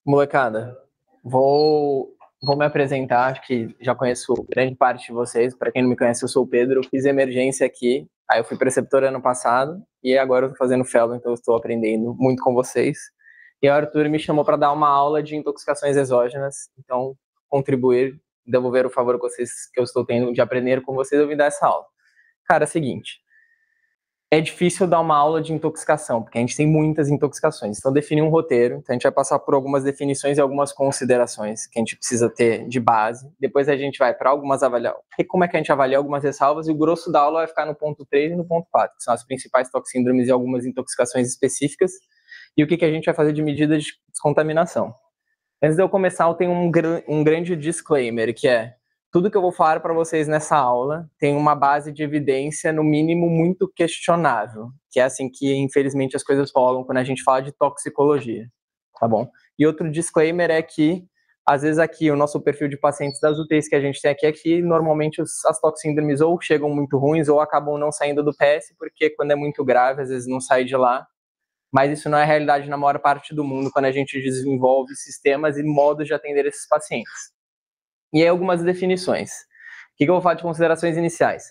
Molecada, vou me apresentar, acho que já conheço grande parte de vocês. Para quem não me conhece, eu sou o Pedro, eu fiz emergência aqui, aí eu fui preceptor ano passado, e agora eu tô fazendo fellow, então eu estou aprendendo muito com vocês. E o Arthur me chamou para dar uma aula de intoxicações exógenas, então contribuir, devolver o favor que eu estou tendo de aprender com vocês, eu vim dar essa aula. Cara, é o seguinte, é difícil dar uma aula de intoxicação, porque a gente tem muitas intoxicações. Então, definir um roteiro. Então, a gente vai passar por algumas definições e algumas considerações que a gente precisa ter de base. Depois, a gente vai para algumas avaliar. Como é que a gente avalia algumas ressalvas? E o grosso da aula vai ficar no ponto 3 e no ponto 4, que são as principais toxíndromes e algumas intoxicações específicas. E o que a gente vai fazer de medida de descontaminação. Antes de eu começar, eu tenho um grande disclaimer, que é: tudo que eu vou falar para vocês nessa aula tem uma base de evidência, no mínimo, muito questionável, que é assim que, infelizmente, as coisas rolam quando a gente fala de toxicologia, tá bom? E outro disclaimer é que, às vezes, aqui, o nosso perfil de pacientes das UTIs que a gente tem aqui é que, normalmente, as toxíndromes ou chegam muito ruins ou acabam não saindo do PS, porque quando é muito grave, às vezes não sai de lá. Mas isso não é a realidade na maior parte do mundo, quando a gente desenvolve sistemas e modos de atender esses pacientes. E aí algumas definições. O que eu vou falar de considerações iniciais?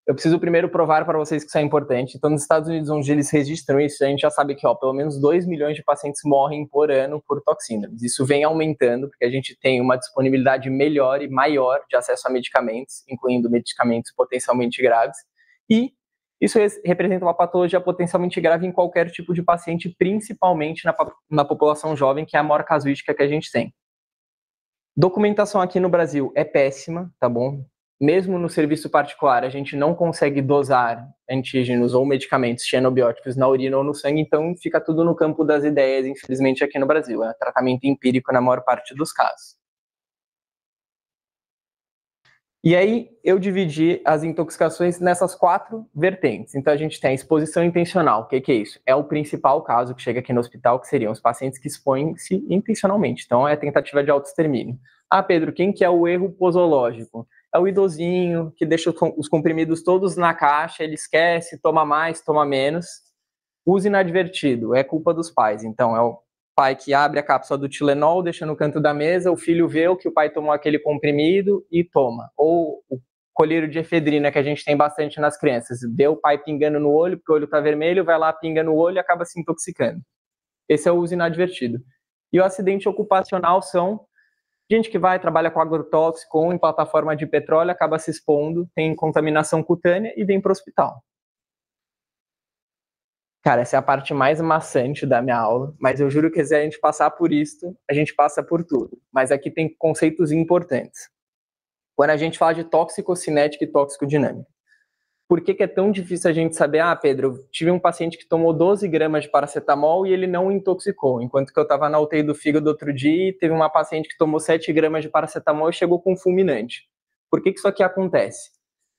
Eu preciso primeiro provar para vocês que isso é importante. Então, nos Estados Unidos, onde eles registram isso, a gente já sabe que pelo menos 2 milhões de pacientes morrem por ano por toxíndromes. Isso vem aumentando, porque a gente tem uma disponibilidade melhor e maior de acesso a medicamentos, incluindo medicamentos potencialmente graves. E isso representa uma patologia potencialmente grave em qualquer tipo de paciente, principalmente na população jovem, que é a maior casuística que a gente tem. Documentação aqui no Brasil é péssima, tá bom? Mesmo no serviço particular, a gente não consegue dosar antígenos ou medicamentos xenobióticos na urina ou no sangue, então fica tudo no campo das ideias, infelizmente, aqui no Brasil. É tratamento empírico na maior parte dos casos. E aí, eu dividi as intoxicações nessas 4 vertentes. Então, a gente tem a exposição intencional. O que é isso? É o principal caso que chega aqui no hospital, que seriam os pacientes que expõem-se intencionalmente. Então, é a tentativa de autoextermínio. Ah, Pedro, quem que é o erro posológico? É o idosinho que deixa os comprimidos todos na caixa, ele esquece, toma mais, toma menos. Uso inadvertido, é culpa dos pais. Então, é o pai que abre a cápsula do Tilenol, deixa no canto da mesa, o filho vê o que o pai tomou aquele comprimido e toma. Ou o colírio de efedrina, que a gente tem bastante nas crianças. Vê o pai pingando no olho, porque o olho está vermelho, vai lá, pinga no olho e acaba se intoxicando. Esse é o uso inadvertido. E o acidente ocupacional são gente que trabalha com agrotóxico ou em plataforma de petróleo, acaba se expondo, tem contaminação cutânea e vem para o hospital. Cara, essa é a parte mais maçante da minha aula, mas eu juro que se a gente passar por isso, a gente passa por tudo. Mas aqui tem conceitos importantes. Quando a gente fala de toxicocinética e toxicodinâmica, por que é tão difícil a gente saber? Ah, Pedro, eu tive um paciente que tomou 12 gramas de paracetamol e ele não intoxicou, enquanto que eu estava na UTI do fígado outro dia e teve uma paciente que tomou 7 gramas de paracetamol e chegou com fulminante. Por que isso aqui acontece?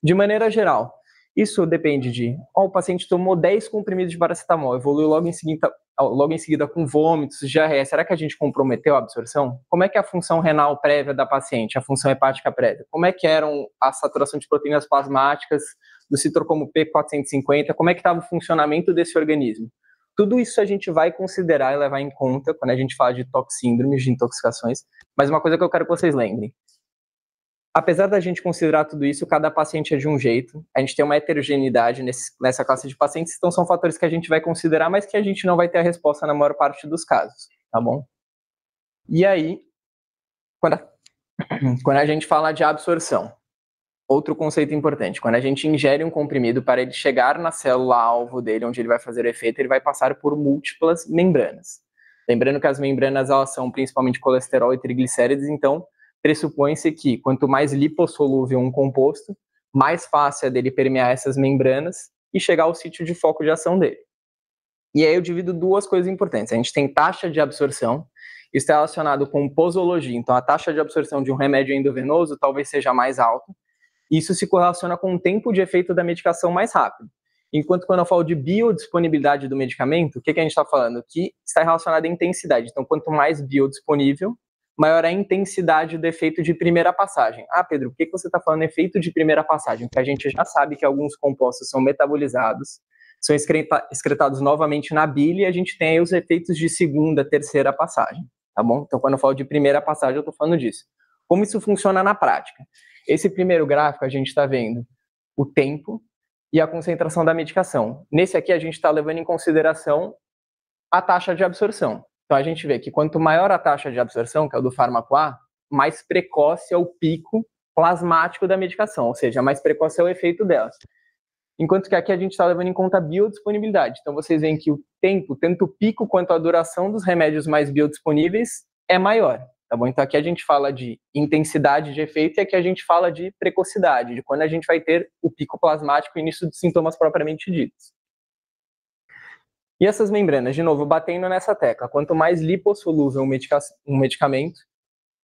De maneira geral, isso depende de, o paciente tomou 10 comprimidos de paracetamol, evoluiu logo em seguida com vômitos, diarreia. Será que a gente comprometeu a absorção? Como é que é a função renal prévia da paciente, a função hepática prévia? Como é que eram a saturação de proteínas plasmáticas do citrocromo P450? Como é que estava o funcionamento desse organismo? Tudo isso a gente vai considerar e levar em conta quando a gente fala de toxíndromes, de intoxicações. Mas uma coisa que eu quero que vocês lembrem: apesar da gente considerar tudo isso, cada paciente é de um jeito, a gente tem uma heterogeneidade nessa classe de pacientes, então são fatores que a gente vai considerar, mas que a gente não vai ter a resposta na maior parte dos casos, tá bom? E aí, quando a gente fala de absorção, outro conceito importante: quando a gente ingere um comprimido, para ele chegar na célula-alvo dele, onde ele vai fazer o efeito, ele vai passar por múltiplas membranas. Lembrando que as membranas, elas são principalmente colesterol e triglicérides, então pressupõe-se que quanto mais lipossolúvel um composto, mais fácil é dele permear essas membranas e chegar ao sítio de foco de ação dele. E aí eu divido 2 coisas importantes. A gente tem taxa de absorção, isso está relacionado com posologia. Então, a taxa de absorção de um remédio endovenoso talvez seja mais alta. Isso se correlaciona com o tempo de efeito da medicação mais rápido. Enquanto quando eu falo de biodisponibilidade do medicamento, o que a gente está falando? Que está relacionado à intensidade. Então, quanto mais biodisponível, maior é a intensidade do efeito de primeira passagem. Ah, Pedro, por que você está falando efeito de primeira passagem? Porque a gente já sabe que alguns compostos são metabolizados, são excretados novamente na bile e a gente tem aí os efeitos de segunda, terceira passagem, tá bom? Então, quando eu falo de primeira passagem, eu tô falando disso. Como isso funciona na prática? Esse primeiro gráfico, a gente está vendo o tempo e a concentração da medicação. Nesse aqui, a gente está levando em consideração a taxa de absorção. Então, a gente vê que quanto maior a taxa de absorção, que é o do fármaco A, mais precoce é o pico plasmático da medicação, ou seja, mais precoce é o efeito dela. Enquanto que aqui a gente está levando em conta a biodisponibilidade. Então, vocês veem que o tempo, tanto o pico quanto a duração dos remédios mais biodisponíveis é maior. Tá bom? Então, aqui a gente fala de intensidade de efeito e aqui a gente fala de precocidade, de quando a gente vai ter o pico plasmático e início de sintomas propriamente ditos. E essas membranas, de novo, batendo nessa tecla, quanto mais lipossolúvel um medicamento,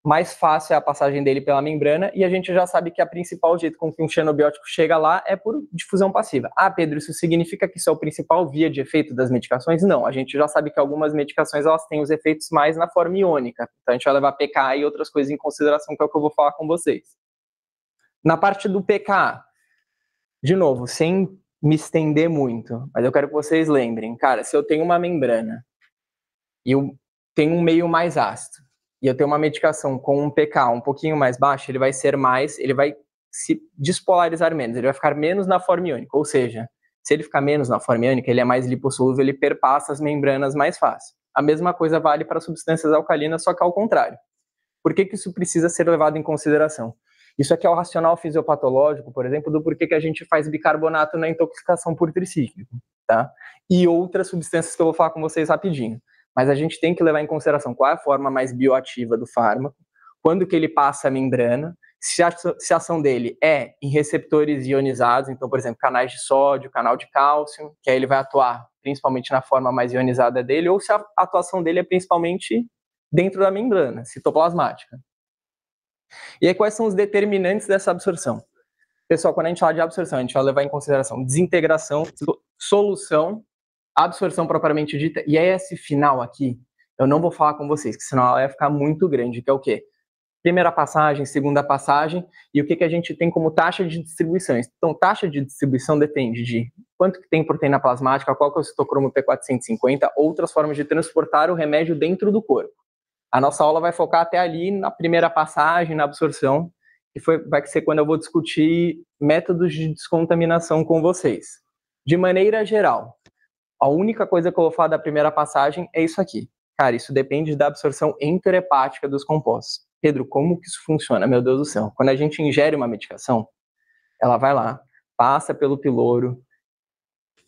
mais fácil é a passagem dele pela membrana, e a gente já sabe que a principal jeito com que um xenobiótico chega lá é por difusão passiva. Ah, Pedro, isso significa que isso é o principal via de efeito das medicações? Não, a gente já sabe que algumas medicações elas têm os efeitos mais na forma iônica, então a gente vai levar pKa e outras coisas em consideração, que é o que eu vou falar com vocês. Na parte do pKa, de novo, sem me estender muito, mas eu quero que vocês lembrem, cara, se eu tenho uma membrana e eu tenho um meio mais ácido, e eu tenho uma medicação com um pK um pouquinho mais baixo, ele vai se despolarizar menos, ele vai ficar menos na forma iônica, ou seja, se ele ficar menos na forma iônica, ele é mais lipossolúvel, ele perpassa as membranas mais fácil. A mesma coisa vale para substâncias alcalinas, só que ao contrário. Por que isso precisa ser levado em consideração? Isso aqui é o racional fisiopatológico, por exemplo, do porquê que a gente faz bicarbonato na intoxicação por tricíclico, tá? E outras substâncias que eu vou falar com vocês rapidinho. Mas a gente tem que levar em consideração qual é a forma mais bioativa do fármaco, quando que ele passa a membrana, se a ação dele é em receptores ionizados, então, por exemplo, canais de sódio, canal de cálcio, que aí ele vai atuar principalmente na forma mais ionizada dele, ou se a atuação dele é principalmente dentro da membrana, citoplasmática. E aí, quais são os determinantes dessa absorção? Pessoal, quando a gente fala de absorção, a gente vai levar em consideração desintegração, solução, absorção propriamente dita, e aí esse final aqui, eu não vou falar com vocês, que senão ela vai ficar muito grande, que é o quê? Primeira passagem, segunda passagem, e o que a gente tem como taxa de distribuição. Então, taxa de distribuição depende de quanto que tem proteína plasmática, qual que é o citocromo P450, outras formas de transportar o remédio dentro do corpo. A nossa aula vai focar até ali na primeira passagem, na absorção, que vai ser quando eu vou discutir métodos de descontaminação com vocês. De maneira geral, a única coisa que eu vou falar da primeira passagem é isso aqui. Cara, isso depende da absorção enterohepática dos compostos. Pedro, como que isso funciona? Meu Deus do céu. Quando a gente ingere uma medicação, ela vai lá, passa pelo piloro,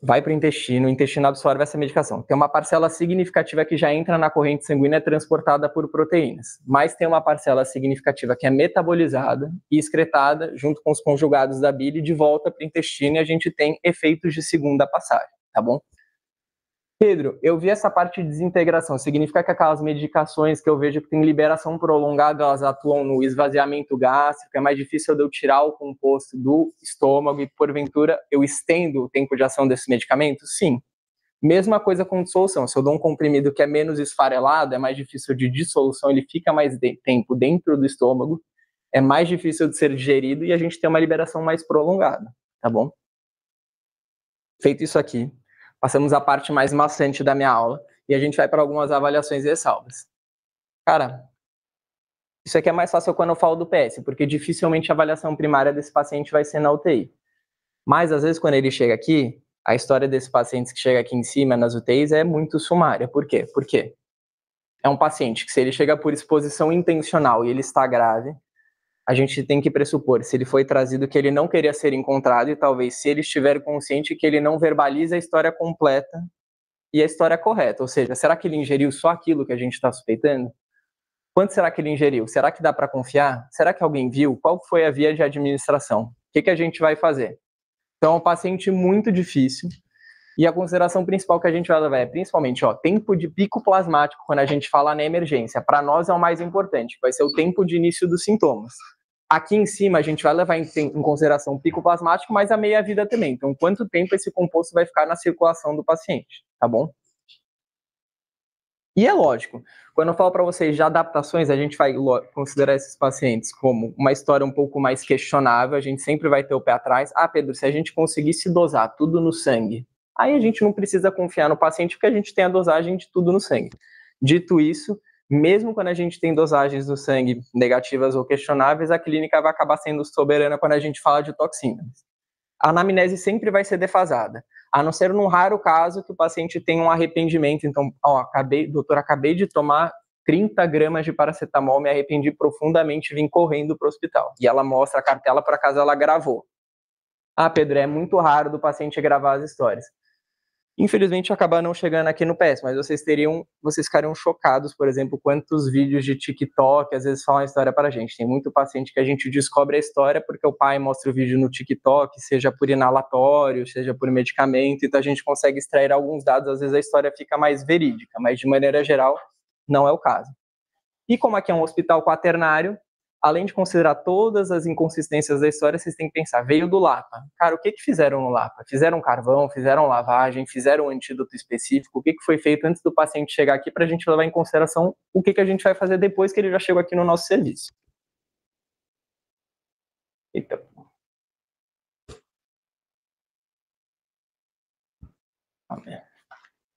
vai para o intestino absorve essa medicação. Tem uma parcela significativa que já entra na corrente sanguínea transportada por proteínas, mas tem uma parcela significativa que é metabolizada e excretada junto com os conjugados da bile de volta para o intestino, e a gente tem efeitos de segunda passagem, tá bom? Pedro, eu vi essa parte de desintegração, significa que aquelas medicações que eu vejo que tem liberação prolongada, elas atuam no esvaziamento gástrico, é mais difícil de eu tirar o composto do estômago e, porventura, eu estendo o tempo de ação desses medicamentos? Sim. Mesma coisa com dissolução, se eu dou um comprimido que é menos esfarelado, é mais difícil de dissolução, ele fica mais tempo dentro do estômago, é mais difícil de ser digerido e a gente tem uma liberação mais prolongada, tá bom? Feito isso aqui, passamos a parte mais maçante da minha aula e a gente vai para algumas avaliações e ressalvas. Cara, isso aqui é mais fácil quando eu falo do PS, porque dificilmente a avaliação primária desse paciente vai ser na UTI. Mas, às vezes, quando ele chega aqui, a história desses pacientes que chega aqui em cima, nas UTIs, é muito sumária. Por quê? Porque é um paciente que, se ele chega por exposição intencional e ele está grave, a gente tem que pressupor, se ele foi trazido, que ele não queria ser encontrado e talvez, se ele estiver consciente, que ele não verbaliza a história completa e a história correta. Ou seja, será que ele ingeriu só aquilo que a gente está suspeitando? Quanto será que ele ingeriu? Será que dá para confiar? Será que alguém viu? Qual foi a via de administração? O que a gente vai fazer? Então, é um paciente muito difícil e a consideração principal que a gente vai levar é, principalmente, tempo de pico plasmático, quando a gente fala na emergência. Para nós é o mais importante, vai ser o tempo de início dos sintomas. Aqui em cima a gente vai levar em consideração o pico plasmático, mas a meia-vida também. Então, quanto tempo esse composto vai ficar na circulação do paciente, tá bom? E é lógico, quando eu falo para vocês de adaptações, a gente vai considerar esses pacientes como uma história um pouco mais questionável, a gente sempre vai ter o pé atrás. Ah, Pedro, se a gente conseguisse dosar tudo no sangue, Aí a gente não precisa confiar no paciente porque a gente tem a dosagem de tudo no sangue. Dito isso, mesmo quando a gente tem dosagens do sangue negativas ou questionáveis, a clínica vai acabar sendo soberana quando a gente fala de toxímetros. A anamnese sempre vai ser defasada, a não ser num raro caso que o paciente tenha um arrependimento. Então, doutor, acabei de tomar 30 gramas de paracetamol, me arrependi profundamente, vim correndo para o hospital. E ela mostra a cartela, por acaso ela gravou. Ah, Pedro, é muito raro do paciente gravar as histórias. Infelizmente, acaba não chegando aqui no PS, mas vocês ficariam chocados, por exemplo, quantos vídeos de TikTok às vezes falam a história para a gente. Tem muito paciente que a gente descobre a história porque o pai mostra o vídeo no TikTok, seja por inalatório, seja por medicamento, então a gente consegue extrair alguns dados, às vezes a história fica mais verídica, mas de maneira geral, não é o caso. E como aqui é um hospital quaternário, além de considerar todas as inconsistências da história, vocês têm que pensar, veio do Lapa. Cara, o que fizeram no Lapa? Fizeram carvão, fizeram lavagem, fizeram um antídoto específico? O que foi feito antes do paciente chegar aqui para a gente levar em consideração o que a gente vai fazer depois que ele já chegou aqui no nosso serviço? Então.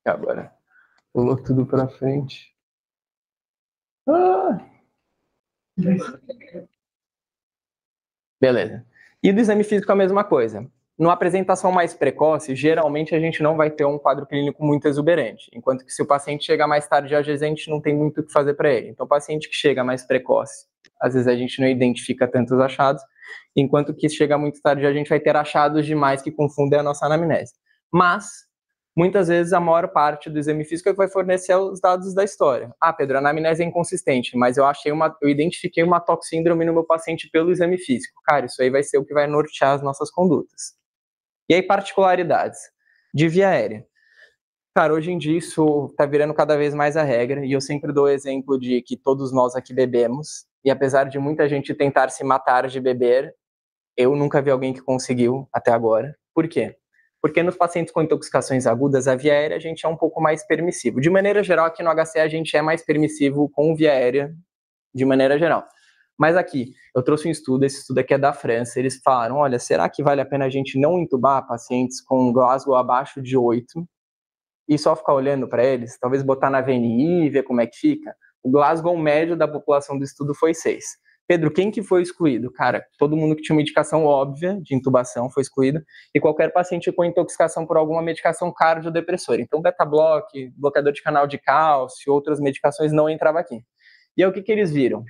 Agora, pulou tudo para frente. Beleza. E do exame físico a mesma coisa. Numa apresentação mais precoce, geralmente a gente não vai ter um quadro clínico muito exuberante, enquanto que se o paciente chega mais tarde, às vezes a gente não tem muito o que fazer para ele. Então, o paciente que chega mais precoce, às vezes a gente não identifica tantos achados, enquanto que se chega muito tarde, a gente vai ter achados demais que confundem a nossa anamnese. Mas, muitas vezes, a maior parte do exame físico vai fornecer os dados da história. Ah, Pedro, a anamnese é inconsistente, mas eu identifiquei uma toxíndrome no meu paciente pelo exame físico. Cara, isso aí vai ser o que vai nortear as nossas condutas. E aí, particularidades de via aérea. Cara, hoje em dia isso tá virando cada vez mais a regra, e eu sempre dou o exemplo de que todos nós aqui bebemos, e apesar de muita gente tentar se matar de beber, eu nunca vi alguém que conseguiu até agora. Por quê? Porque nos pacientes com intoxicações agudas, a via aérea a gente é um pouco mais permissivo. De maneira geral, aqui no HC a gente é mais permissivo com via aérea, de maneira geral. Mas aqui, eu trouxe um estudo, esse estudo aqui é da França, eles falaram, olha, será que vale a pena a gente não intubar pacientes com Glasgow abaixo de 8 e só ficar olhando para eles? Talvez botar na VNI e ver como é que fica? O Glasgow médio da população do estudo foi 6. Pedro, quem que foi excluído? Cara, todo mundo que tinha uma indicação óbvia de intubação foi excluído, e qualquer paciente com intoxicação por alguma medicação cardiodepressora. Então, beta-block, bloqueador de canal de cálcio, outras medicações não entravam aqui. E aí, o que eles viram?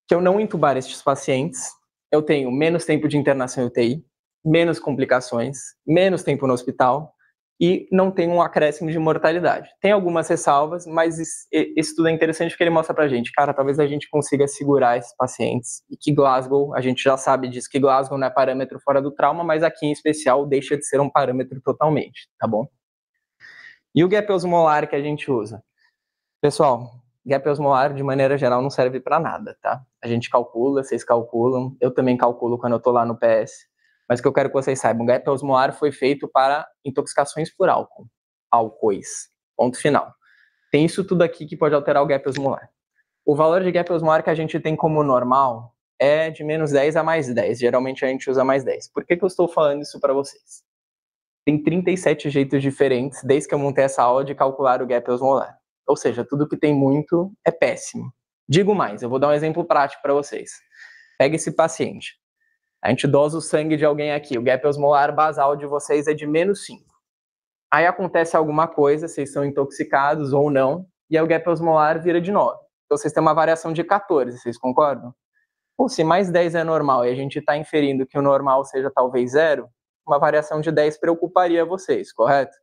Que eu não intubar estes pacientes, eu tenho menos tempo de internação em UTI, menos complicações, menos tempo no hospital e não tenho um acréscimo de mortalidade. Tem algumas ressalvas, mas esse estudo é interessante porque ele mostra pra gente, cara, talvez a gente consiga segurar esses pacientes e que Glasgow, a gente já sabe disso, que Glasgow não é parâmetro fora do trauma, mas aqui em especial deixa de ser um parâmetro totalmente, tá bom? E o gap osmolar que a gente usa? Pessoal, gap osmolar, de maneira geral, não serve para nada, tá? A gente calcula, vocês calculam, eu também calculo quando eu tô lá no PS, mas o que eu quero que vocês saibam, o gap osmolar foi feito para intoxicações por álcool, álcoois, ponto final. Tem isso tudo aqui que pode alterar o gap osmolar. O valor de gap osmolar que a gente tem como normal é de menos 10 a mais 10, geralmente a gente usa mais 10. Por que eu estou falando isso para vocês? Tem 37 jeitos diferentes, desde que eu montei essa aula, de calcular o gap osmolar. Ou seja, tudo que tem muito é péssimo. Digo mais, eu vou dar um exemplo prático para vocês. Pega esse paciente. A gente dosa o sangue de alguém aqui. O gap osmolar basal de vocês é de menos 5. Aí acontece alguma coisa, vocês são intoxicados ou não, e aí o gap osmolar vira de 9. Então vocês têm uma variação de 14, vocês concordam? Ou se mais 10 é normal e a gente está inferindo que o normal seja talvez 0, uma variação de 10 preocuparia vocês, correto?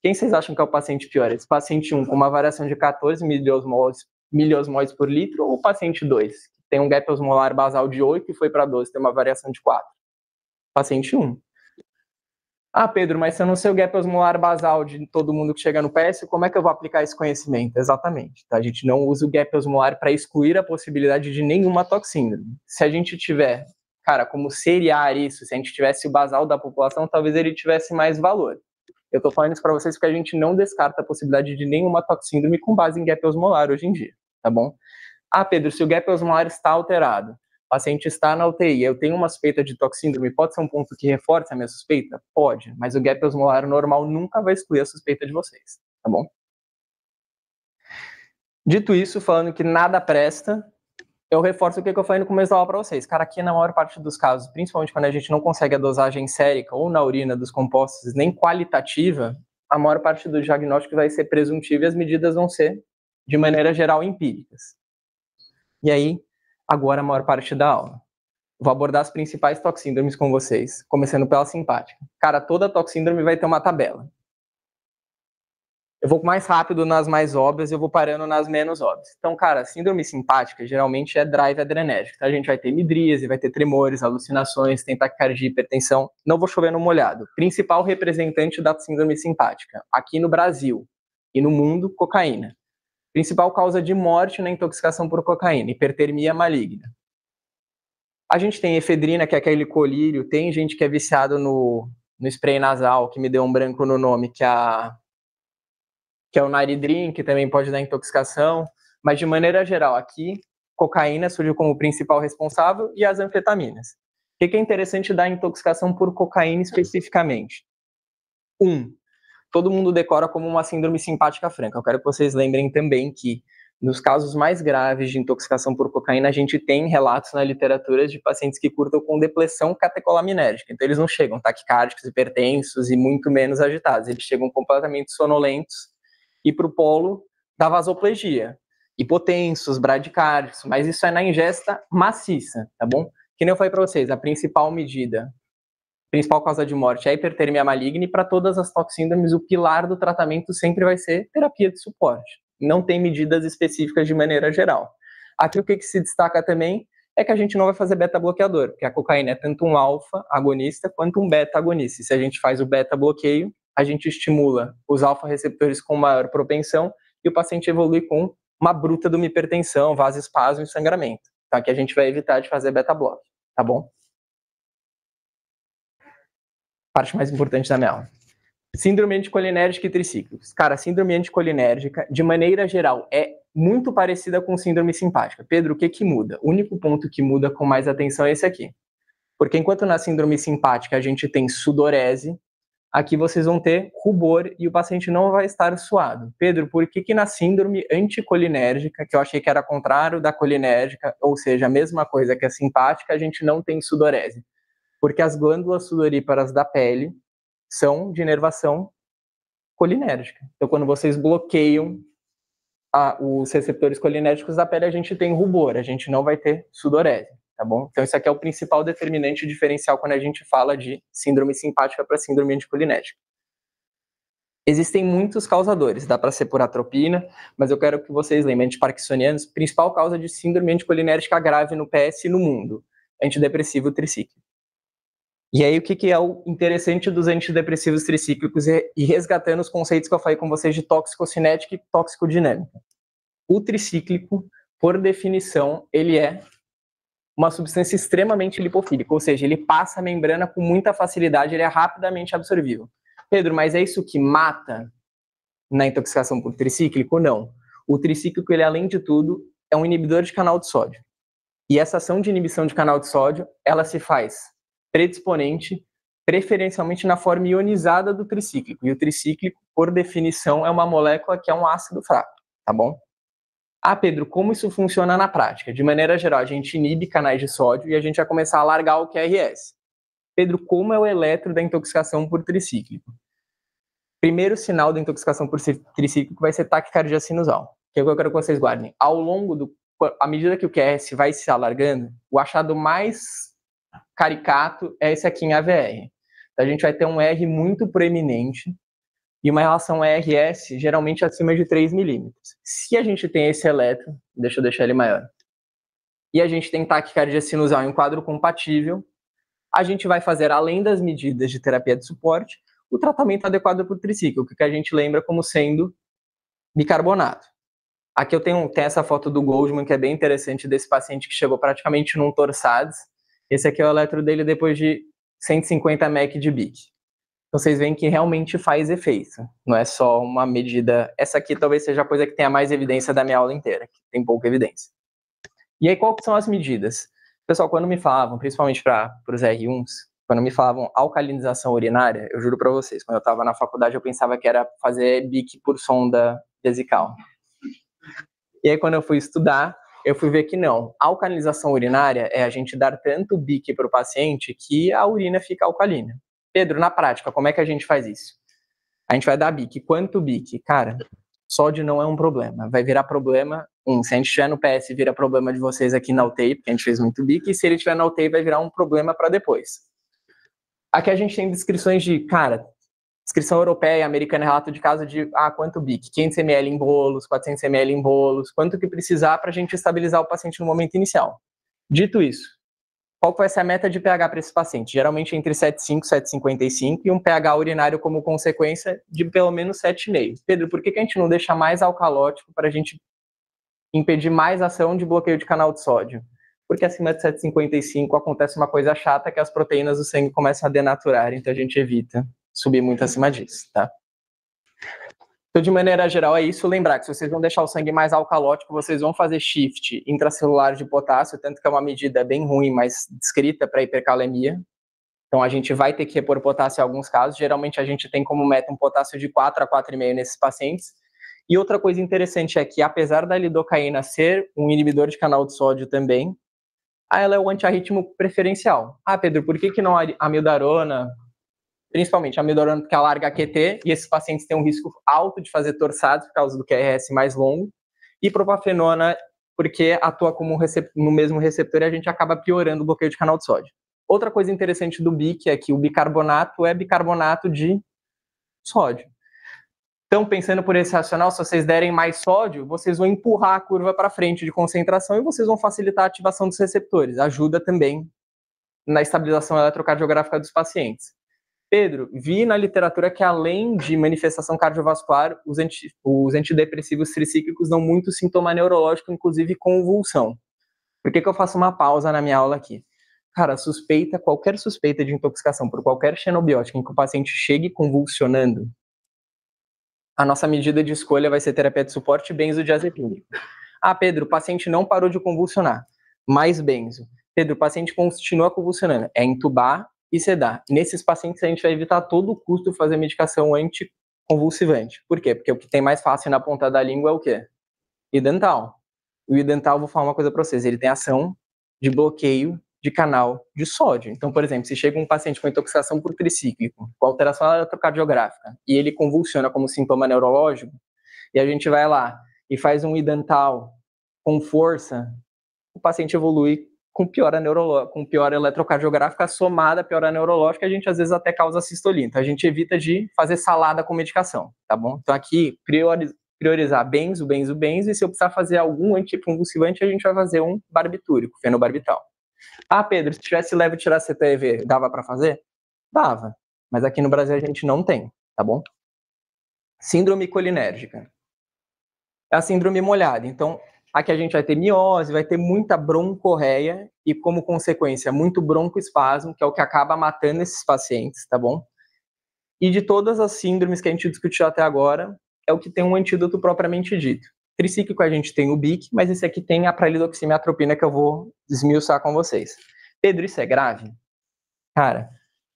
Quem vocês acham que é o paciente pior? Esse paciente 1 com uma variação de 14 miliosmoles por litro, ou o paciente 2, que tem um gap osmolar basal de 8 e foi para 12, tem uma variação de 4? Paciente 1. Ah, Pedro, mas se eu não sei o gap osmolar basal de todo mundo que chega no PS, como é que eu vou aplicar esse conhecimento? Exatamente. Tá? A gente não usa o gap osmolar para excluir a possibilidade de nenhuma toxíndrome. Se a gente tiver, cara, como seriar isso, se a gente tivesse o basal da população, talvez ele tivesse mais valor. Eu tô falando isso para vocês porque a gente não descarta a possibilidade de nenhuma toxíndrome com base em gap osmolar hoje em dia, tá bom? Ah, Pedro, se o gap osmolar está alterado, paciente está na UTI, eu tenho uma suspeita de toxíndrome, pode ser um ponto que reforça a minha suspeita? Pode, mas o gap osmolar normal nunca vai excluir a suspeita de vocês, tá bom? Dito isso, falando que nada presta, eu reforço o que eu falei no começo da aula para vocês. Cara, aqui na maior parte dos casos, principalmente quando a gente não consegue a dosagem sérica ou na urina dos compostos, nem qualitativa, a maior parte do diagnóstico vai ser presuntivo e as medidas vão ser, de maneira geral, empíricas. E aí, agora a maior parte da aula. Vou abordar as principais toxíndromes com vocês, começando pela simpática. Cara, toda toxíndrome vai ter uma tabela. Eu vou mais rápido nas mais óbvias e eu vou parando nas menos óbvias. Então, cara, síndrome simpática geralmente é drive adrenérgico. Tá? A gente vai ter midríase, vai ter tremores, alucinações, tem taquicardia, hipertensão. Não vou chover no molhado. Principal representante da síndrome simpática, aqui no Brasil e no mundo, cocaína. Principal causa de morte na intoxicação por cocaína, hipertermia maligna. A gente tem efedrina, que é aquele colírio. Tem gente que é viciado no spray nasal, que me deu um branco no nome, que é o Naridrin, que também pode dar intoxicação, mas de maneira geral aqui, cocaína surgiu como principal responsável e as anfetaminas. O que é interessante da intoxicação por cocaína especificamente? Todo mundo decora como uma síndrome simpática franca. Eu quero que vocês lembrem também que nos casos mais graves de intoxicação por cocaína, a gente tem relatos na literatura de pacientes que curtam com depressão catecolaminérgica. Então eles não chegam taquicárdicos, hipertensos e muito menos agitados. Eles chegam completamente sonolentos e para o polo da vasoplegia, hipotensos, bradicárdicos, mas isso é na ingesta maciça, tá bom? Que nem eu falei para vocês, a principal causa de morte é a hipertermia maligna, e para todas as toxíndromes, o pilar do tratamento sempre vai ser terapia de suporte. Não tem medidas específicas de maneira geral. Aqui o que se destaca também é que a gente não vai fazer beta-bloqueador, porque a cocaína é tanto um alfa agonista quanto um beta agonista. E se a gente faz o beta-bloqueio, a gente estimula os alfa-receptores com maior propensão e o paciente evolui com uma bruta de uma hipertensão, vasoespasmo e sangramento. Então aqui a gente vai evitar de fazer beta-bloque, tá bom? Parte mais importante da minha aula. Síndrome anticolinérgica e tricíclicos. Cara, síndrome anticolinérgica, de maneira geral, é muito parecida com síndrome simpática. Pedro, o que muda? O único ponto que muda com mais atenção é esse aqui. Porque enquanto na síndrome simpática a gente tem sudorese, aqui vocês vão ter rubor e o paciente não vai estar suado. Pedro, por que na síndrome anticolinérgica, que eu achei que era contrário da colinérgica, ou seja, a mesma coisa que a simpática, a gente não tem sudorese? Porque as glândulas sudoríparas da pele são de inervação colinérgica. Então, quando vocês bloqueiam os receptores colinérgicos da pele, a gente tem rubor, a gente não vai ter sudorese, tá bom? Então, isso aqui é o principal determinante diferencial quando a gente fala de síndrome simpática para síndrome anticolinérgica. Existem muitos causadores, dá para ser por atropina, mas eu quero que vocês lembrem, antiparkinsonianos, principal causa de síndrome anticolinérgica grave no PS e no mundo, antidepressivo tricíclico. E aí, o que é o interessante dos antidepressivos tricíclicos e resgatando os conceitos que eu falei com vocês de tóxico-cinética e tóxico-dinâmica. O tricíclico, por definição, ele é uma substância extremamente lipofílica, ou seja, ele passa a membrana com muita facilidade, ele é rapidamente absorvível. Pedro, mas é isso que mata na intoxicação por tricíclico? Não. O tricíclico, ele, além de tudo, é um inibidor de canal de sódio. E essa ação de inibição de canal de sódio, ela se faz predisponente, preferencialmente na forma ionizada do tricíclico. E o tricíclico, por definição, é uma molécula que é um ácido fraco, tá bom? Ah, Pedro, como isso funciona na prática? De maneira geral, a gente inibe canais de sódio e a gente vai começar a largar o QRS. Pedro, como é o eletro da intoxicação por tricíclico? Primeiro sinal da intoxicação por tricíclico vai ser taquicardia sinusal, que é o que eu quero que vocês guardem. À medida que o QRS vai se alargando, o achado mais caricato é esse aqui em AVR. Então, a gente vai ter um R muito proeminente e uma relação RS geralmente acima de 3 milímetros. Se a gente tem esse eletro, deixa eu deixar ele maior, e a gente tem taquicardia sinusal em um quadro compatível, a gente vai fazer, além das medidas de terapia de suporte, o tratamento adequado para o tricíclico, que a gente lembra como sendo bicarbonato. Aqui eu tenho essa foto do Goldman, que é bem interessante, desse paciente que chegou praticamente num torsades. Esse aqui é o eletro dele depois de 150 mEq de BIC. Então vocês veem que realmente faz efeito. Não é só uma medida... Essa aqui talvez seja a coisa que tenha mais evidência da minha aula inteira, que tem pouca evidência. E aí, quais são as medidas? Pessoal, quando me falavam, principalmente para os R1s, quando me falavam alcalinização urinária, eu juro para vocês, quando eu estava na faculdade eu pensava que era fazer BIC por sonda vesical. E aí quando eu fui estudar, eu fui ver que não. A alcalinização urinária é a gente dar tanto BIC para o paciente que a urina fica alcalina. Pedro, na prática, como é que a gente faz isso? A gente vai dar BIC. Quanto BIC? Cara, sódio não é um problema. Vai virar problema, se a gente estiver no PS, vira problema de vocês aqui na UTI, porque a gente fez muito BIC, e se ele estiver na UTI, vai virar um problema para depois. Aqui a gente tem descrições de, cara, descrição europeia e americana, relato de caso de, quanto BIC? 500 ml em bolos, 400 ml em bolos, quanto que precisar para a gente estabilizar o paciente no momento inicial. Dito isso, qual vai ser a meta de pH para esse paciente? Geralmente entre 7,5 e 7,55 e um pH urinário como consequência de pelo menos 7,5. Pedro, por que a gente não deixa mais alcalótico para a gente impedir mais ação de bloqueio de canal de sódio? Porque acima de 7,55 acontece uma coisa chata, que as proteínas do sangue começam a denaturar, então a gente evita subir muito acima disso, tá? Então, de maneira geral, é isso. Lembrar que se vocês vão deixar o sangue mais alcalótico, vocês vão fazer shift intracelular de potássio, tanto que é uma medida bem ruim, mas descrita para hipercalemia. Então, a gente vai ter que repor potássio em alguns casos. Geralmente, a gente tem como meta um potássio de 4 a 4,5 nesses pacientes. E outra coisa interessante é que, apesar da lidocaína ser um inibidor de canal de sódio também, ela é o antiarrítmico preferencial. Pedro, por que não a amiodarona, principalmente a amiodarona, porque ela larga QT, e esses pacientes têm um risco alto de fazer torçados por causa do QRS mais longo, e propafenona, porque atua como no mesmo receptor e a gente acaba piorando o bloqueio de canal de sódio. Outra coisa interessante do BIC é que o bicarbonato é bicarbonato de sódio. Então, pensando por esse racional, se vocês derem mais sódio, vocês vão empurrar a curva para frente de concentração e vocês vão facilitar a ativação dos receptores. Ajuda também na estabilização eletrocardiográfica dos pacientes. Pedro, vi na literatura que além de manifestação cardiovascular, os antidepressivos tricíclicos dão muito sintoma neurológico, inclusive convulsão. Por que eu faço uma pausa na minha aula aqui? Cara, qualquer suspeita de intoxicação por qualquer xenobiótico em que o paciente chegue convulsionando, a nossa medida de escolha vai ser terapia de suporte benzodiazepínico. Pedro, o paciente não parou de convulsionar. Mais benzo. Pedro, o paciente continua convulsionando. É intubar e sedar. Nesses pacientes, a gente vai evitar a todo custo fazer medicação anticonvulsivante. Por quê? Porque o que tem mais fácil na ponta da língua é o quê? Idental. O idental, vou falar uma coisa para vocês, ele tem ação de bloqueio de canal de sódio. Então, por exemplo, se chega um paciente com intoxicação por tricíclico, com alteração eletrocardiográfica, e ele convulsiona como sintoma neurológico, e a gente vai lá e faz um idental com força, o paciente evolui com piora eletrocardiográfica somada à piora neurológica, a gente às vezes até causa sistolia. Então, a gente evita de fazer salada com medicação, tá bom? Então, aqui, priorizar benzo, e se eu precisar fazer algum anticonvulsivante, a gente vai fazer um barbitúrico, fenobarbital. Pedro, se tivesse leve tiracetam, dava para fazer? Dava, mas aqui no Brasil a gente não tem, tá bom? Síndrome colinérgica. É a síndrome molhada, então aqui a gente vai ter miose, vai ter muita broncorreia e, como consequência, muito broncoespasmo, que é o que acaba matando esses pacientes, tá bom? E de todas as síndromes que a gente discutiu até agora, é o que tem um antídoto propriamente dito. Tricíclico a gente tem o BIC, mas esse aqui tem a pralidoxima e atropina que eu vou desmiuçar com vocês. Pedro, isso é grave? Cara,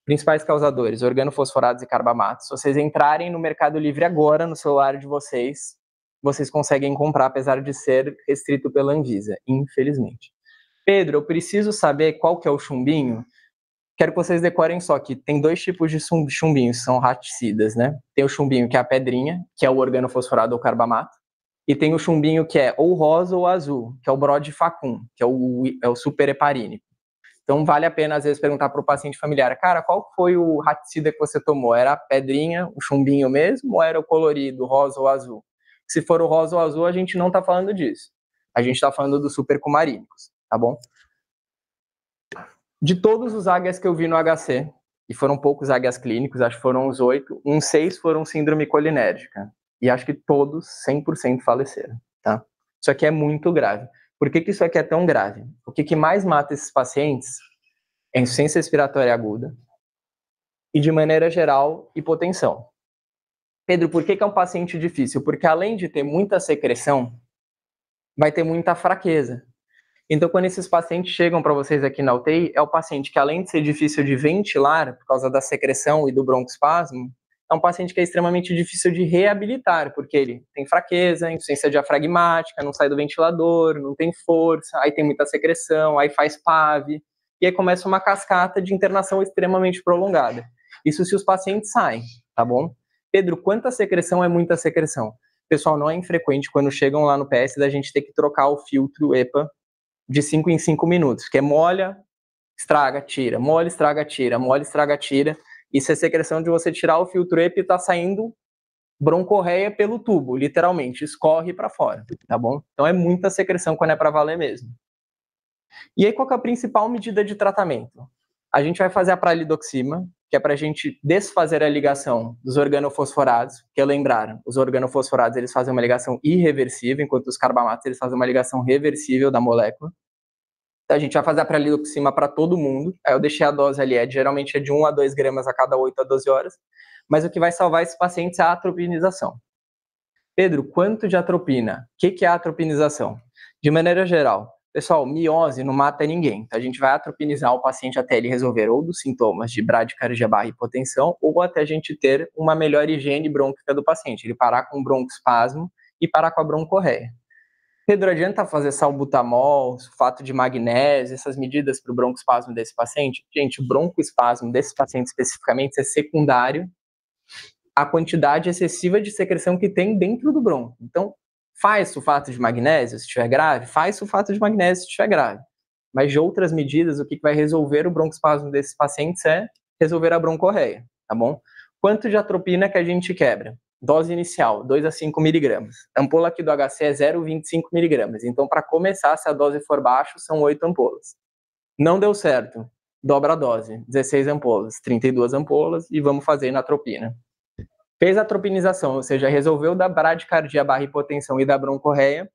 principais causadores, organofosforados e carbamatos. Se vocês entrarem no Mercado Livre agora, no celular de vocês, vocês conseguem comprar, apesar de ser restrito pela Anvisa, infelizmente. Pedro, eu preciso saber qual que é o chumbinho? Quero que vocês decorem só que tem dois tipos de chumbinhos, são raticidas, né? Tem o chumbinho que é a pedrinha, que é o organofosforado ou carbamato, e tem o chumbinho que é ou rosa ou azul, que é o brodifacum, que é o superheparínico. Então, vale a pena, às vezes, perguntar para o paciente familiar, cara, qual foi o raticida que você tomou? Era a pedrinha, o chumbinho mesmo, ou era o colorido, rosa ou azul? Se for o rosa ou azul, a gente não está falando disso. A gente está falando dos supercumarínicos, tá bom? De todos os águias que eu vi no HC, e foram poucos águias clínicos, acho que foram uns 8, uns 6 foram síndrome colinérgica. E acho que todos, 100% faleceram, tá? Isso aqui é muito grave. Por que isso aqui é tão grave? O que mais mata esses pacientes é insuficiência respiratória aguda e, de maneira geral, hipotensão. Pedro, por que é um paciente difícil? Porque além de ter muita secreção, vai ter muita fraqueza. Então, quando esses pacientes chegam para vocês aqui na UTI, é o paciente que, além de ser difícil de ventilar, por causa da secreção e do broncoespasmo, é um paciente que é extremamente difícil de reabilitar, porque ele tem fraqueza, insuficiência diafragmática, não sai do ventilador, não tem força, aí tem muita secreção, aí faz PAV, e aí começa uma cascata de internação extremamente prolongada. Isso se os pacientes saem, tá bom? Pedro, quanta secreção é muita secreção? Pessoal, não é infrequente quando chegam lá no PS da gente ter que trocar o filtro EPA de 5 em 5 minutos, que é molha, estraga, tira, molha, estraga, tira, molha, estraga, tira. Isso é secreção de você tirar o filtro EPA e tá saindo broncorreia pelo tubo, literalmente, escorre para fora, tá bom? Então é muita secreção quando é para valer mesmo. E aí qual que é a principal medida de tratamento? A gente vai fazer a pralidoxima, que é para a gente desfazer a ligação dos organofosforados, que lembraram, os organofosforados eles fazem uma ligação irreversível, enquanto os carbamatos eles fazem uma ligação reversível da molécula. Então, a gente vai fazer a pralidoxima para todo mundo. Aí eu deixei a dose ali, geralmente é de 1 a 2 gramas a cada 8 a 12 horas, mas o que vai salvar esses pacientes é a atropinização. Pedro, quanto de atropina? O que é a atropinização? De maneira geral, pessoal, miose não mata ninguém. Então, a gente vai atropinizar o paciente até ele resolver ou dos sintomas de bradicardia barra hipotensão ou até a gente ter uma melhor higiene brônquica do paciente, ele parar com o broncoespasmo e parar com a broncorreia. Pedro, adianta fazer salbutamol, sulfato de magnésio, essas medidas para o broncoespasmo desse paciente? Gente, o broncoespasmo desse paciente especificamente é secundário à quantidade excessiva de secreção que tem dentro do bronco. Então, faz sulfato de magnésio se estiver grave, faz sulfato de magnésio se estiver grave. Mas de outras medidas, o que vai resolver o broncoespasmo desses pacientes é resolver a broncorreia, tá bom? Quanto de atropina que a gente quebra? Dose inicial, 2 a 5 miligramas. A ampola aqui do HC é 0,25 miligramas. Então, para começar, se a dose for baixa, são 8 ampolas. Não deu certo, dobra a dose, 16 ampolas, 32 ampolas e vamos fazer na atropina. Fez a atropinização, ou seja, resolveu da bradicardia barra hipotensão e da broncorreia,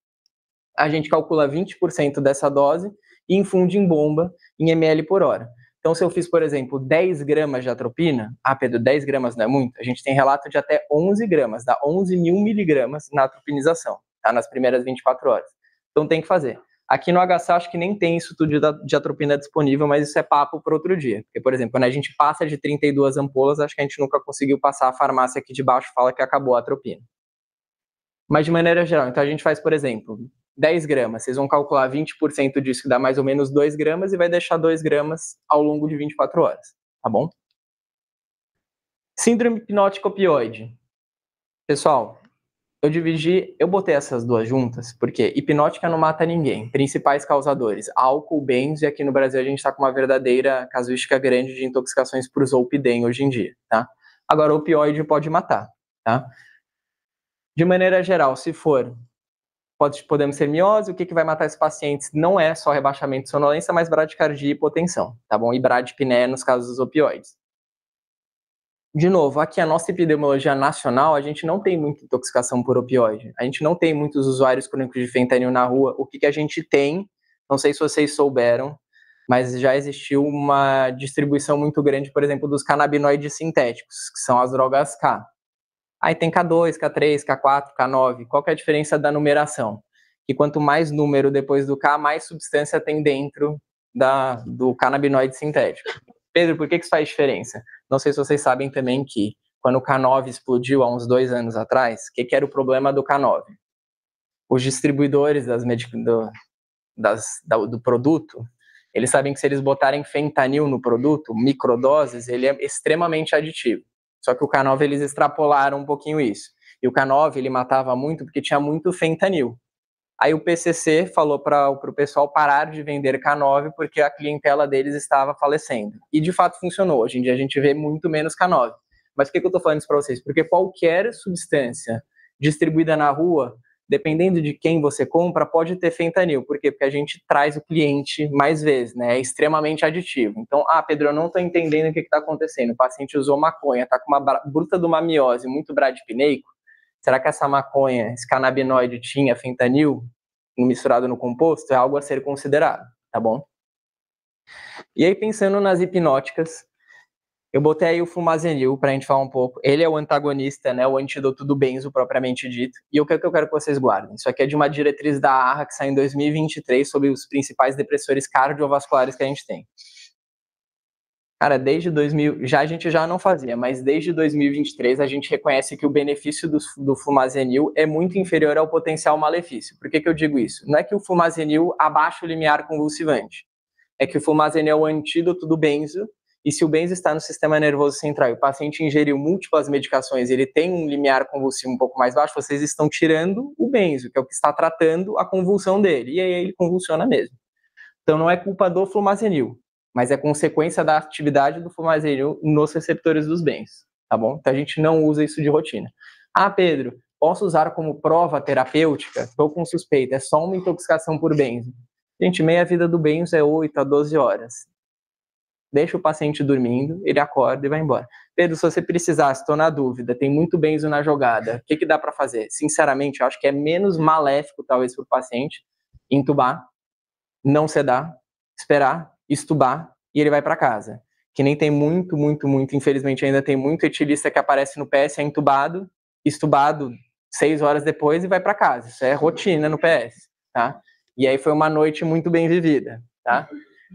a gente calcula 20% dessa dose e infunde em bomba em ml por hora. Então, se eu fiz, por exemplo, 10 gramas de atropina, Pedro, 10 gramas não é muito? A gente tem relato de até 11 gramas, dá 11 mil miligramas na atropinização, tá? Nas primeiras 24 horas. Então, tem que fazer. Aqui no HC, acho que nem tem isso tudo de atropina disponível, mas isso é papo para outro dia. Porque, por exemplo, quando a gente passa de 32 ampolas, acho que a gente nunca conseguiu passar. A farmácia aqui de baixo fala que acabou a atropina. Mas, de maneira geral, então a gente faz, por exemplo, 10 gramas, vocês vão calcular 20% disso, que dá mais ou menos 2 gramas, e vai deixar 2 gramas ao longo de 24 horas, tá bom? Síndrome hipnótica opioide. Pessoal, eu botei essas duas juntas, porque hipnótica não mata ninguém. Principais causadores, álcool, benzo, e aqui no Brasil a gente está com uma verdadeira casuística grande de intoxicações por zolpidem hoje em dia, tá? Agora, opioide pode matar, tá? De maneira geral, se for podemos ser miose, o que vai matar esses pacientes não é só rebaixamento de sonolência, mas bradicardia e hipotensão, tá bom? E bradipneia nos casos dos opioides. De novo, aqui a nossa epidemiologia nacional, a gente não tem muita intoxicação por opioide. A gente não tem muitos usuários crônicos de fentanil na rua. O que a gente tem, não sei se vocês souberam, mas já existiu uma distribuição muito grande, por exemplo, dos canabinoides sintéticos, que são as drogas K. Aí tem K2, K3, K4, K9. Qual que é a diferença da numeração? Que quanto mais número depois do K, mais substância tem dentro do canabinoide sintético. Pedro, por que isso faz diferença? Não sei se vocês sabem também que quando o K9 explodiu há uns 2 anos atrás, o que era o problema do K9? Os distribuidores do produto, eles sabem que se eles botarem fentanil no produto, microdoses, ele é extremamente aditivo. Só que o K9 eles extrapolaram um pouquinho isso. E o K9 ele matava muito porque tinha muito fentanil. Aí o PCC falou para o pessoal parar de vender K9 porque a clientela deles estava falecendo. E de fato funcionou. Hoje em dia a gente vê muito menos K9. Mas por que eu estou falando isso para vocês? Porque qualquer substância distribuída na rua, dependendo de quem você compra, pode ter fentanil. Por quê? Porque a gente traz o cliente mais vezes, né? É extremamente aditivo. Então, Pedro, eu não estou entendendo o que está acontecendo. O paciente usou maconha, está com uma bruta de uma miose muito bradipineico. Será que essa maconha, esse canabinoide tinha fentanil misturado no composto? É algo a ser considerado, tá bom? E aí, pensando nas hipnóticas, Eu botei aí o Flumazenil pra gente falar um pouco. Ele é o antagonista, né, o antídoto do benzo, propriamente dito. E o que é que eu quero que vocês guardem? Isso aqui é de uma diretriz da AHA que saiu em 2023 sobre os principais depressores cardiovasculares que a gente tem. Cara, desde 2000, a gente já não fazia, mas desde 2023 a gente reconhece que o benefício do Flumazenil é muito inferior ao potencial malefício. Por que eu digo isso? Não é que o Flumazenil abaixa o limiar convulsivante, é que o Flumazenil é o antídoto do benzo, e se o benzo está no sistema nervoso central e o paciente ingeriu múltiplas medicações, ele tem um limiar convulsivo um pouco mais baixo, vocês estão tirando o benzo, que é o que está tratando a convulsão dele, e aí ele convulsiona mesmo. Então não é culpa do Flumazenil, mas é consequência da atividade do Flumazenil nos receptores dos benzos, tá bom? Então a gente não usa isso de rotina. Ah, Pedro, posso usar como prova terapêutica? Estou com suspeita, é só uma intoxicação por benzo. Gente, meia vida do benzo é 8 a 12 horas. Deixa o paciente dormindo, ele acorda e vai embora. Pedro, se você precisar, estou na dúvida, tem muito benzo na jogada, o que dá para fazer? Sinceramente, eu acho que é menos maléfico, talvez, para o paciente, entubar, não sedar, esperar, estubar, e ele vai para casa. Que nem tem muito, infelizmente ainda tem muito etilista que aparece no PS, é entubado, estubado 6 horas depois e vai para casa. Isso é rotina no PS, tá? E aí foi uma noite muito bem vivida, tá?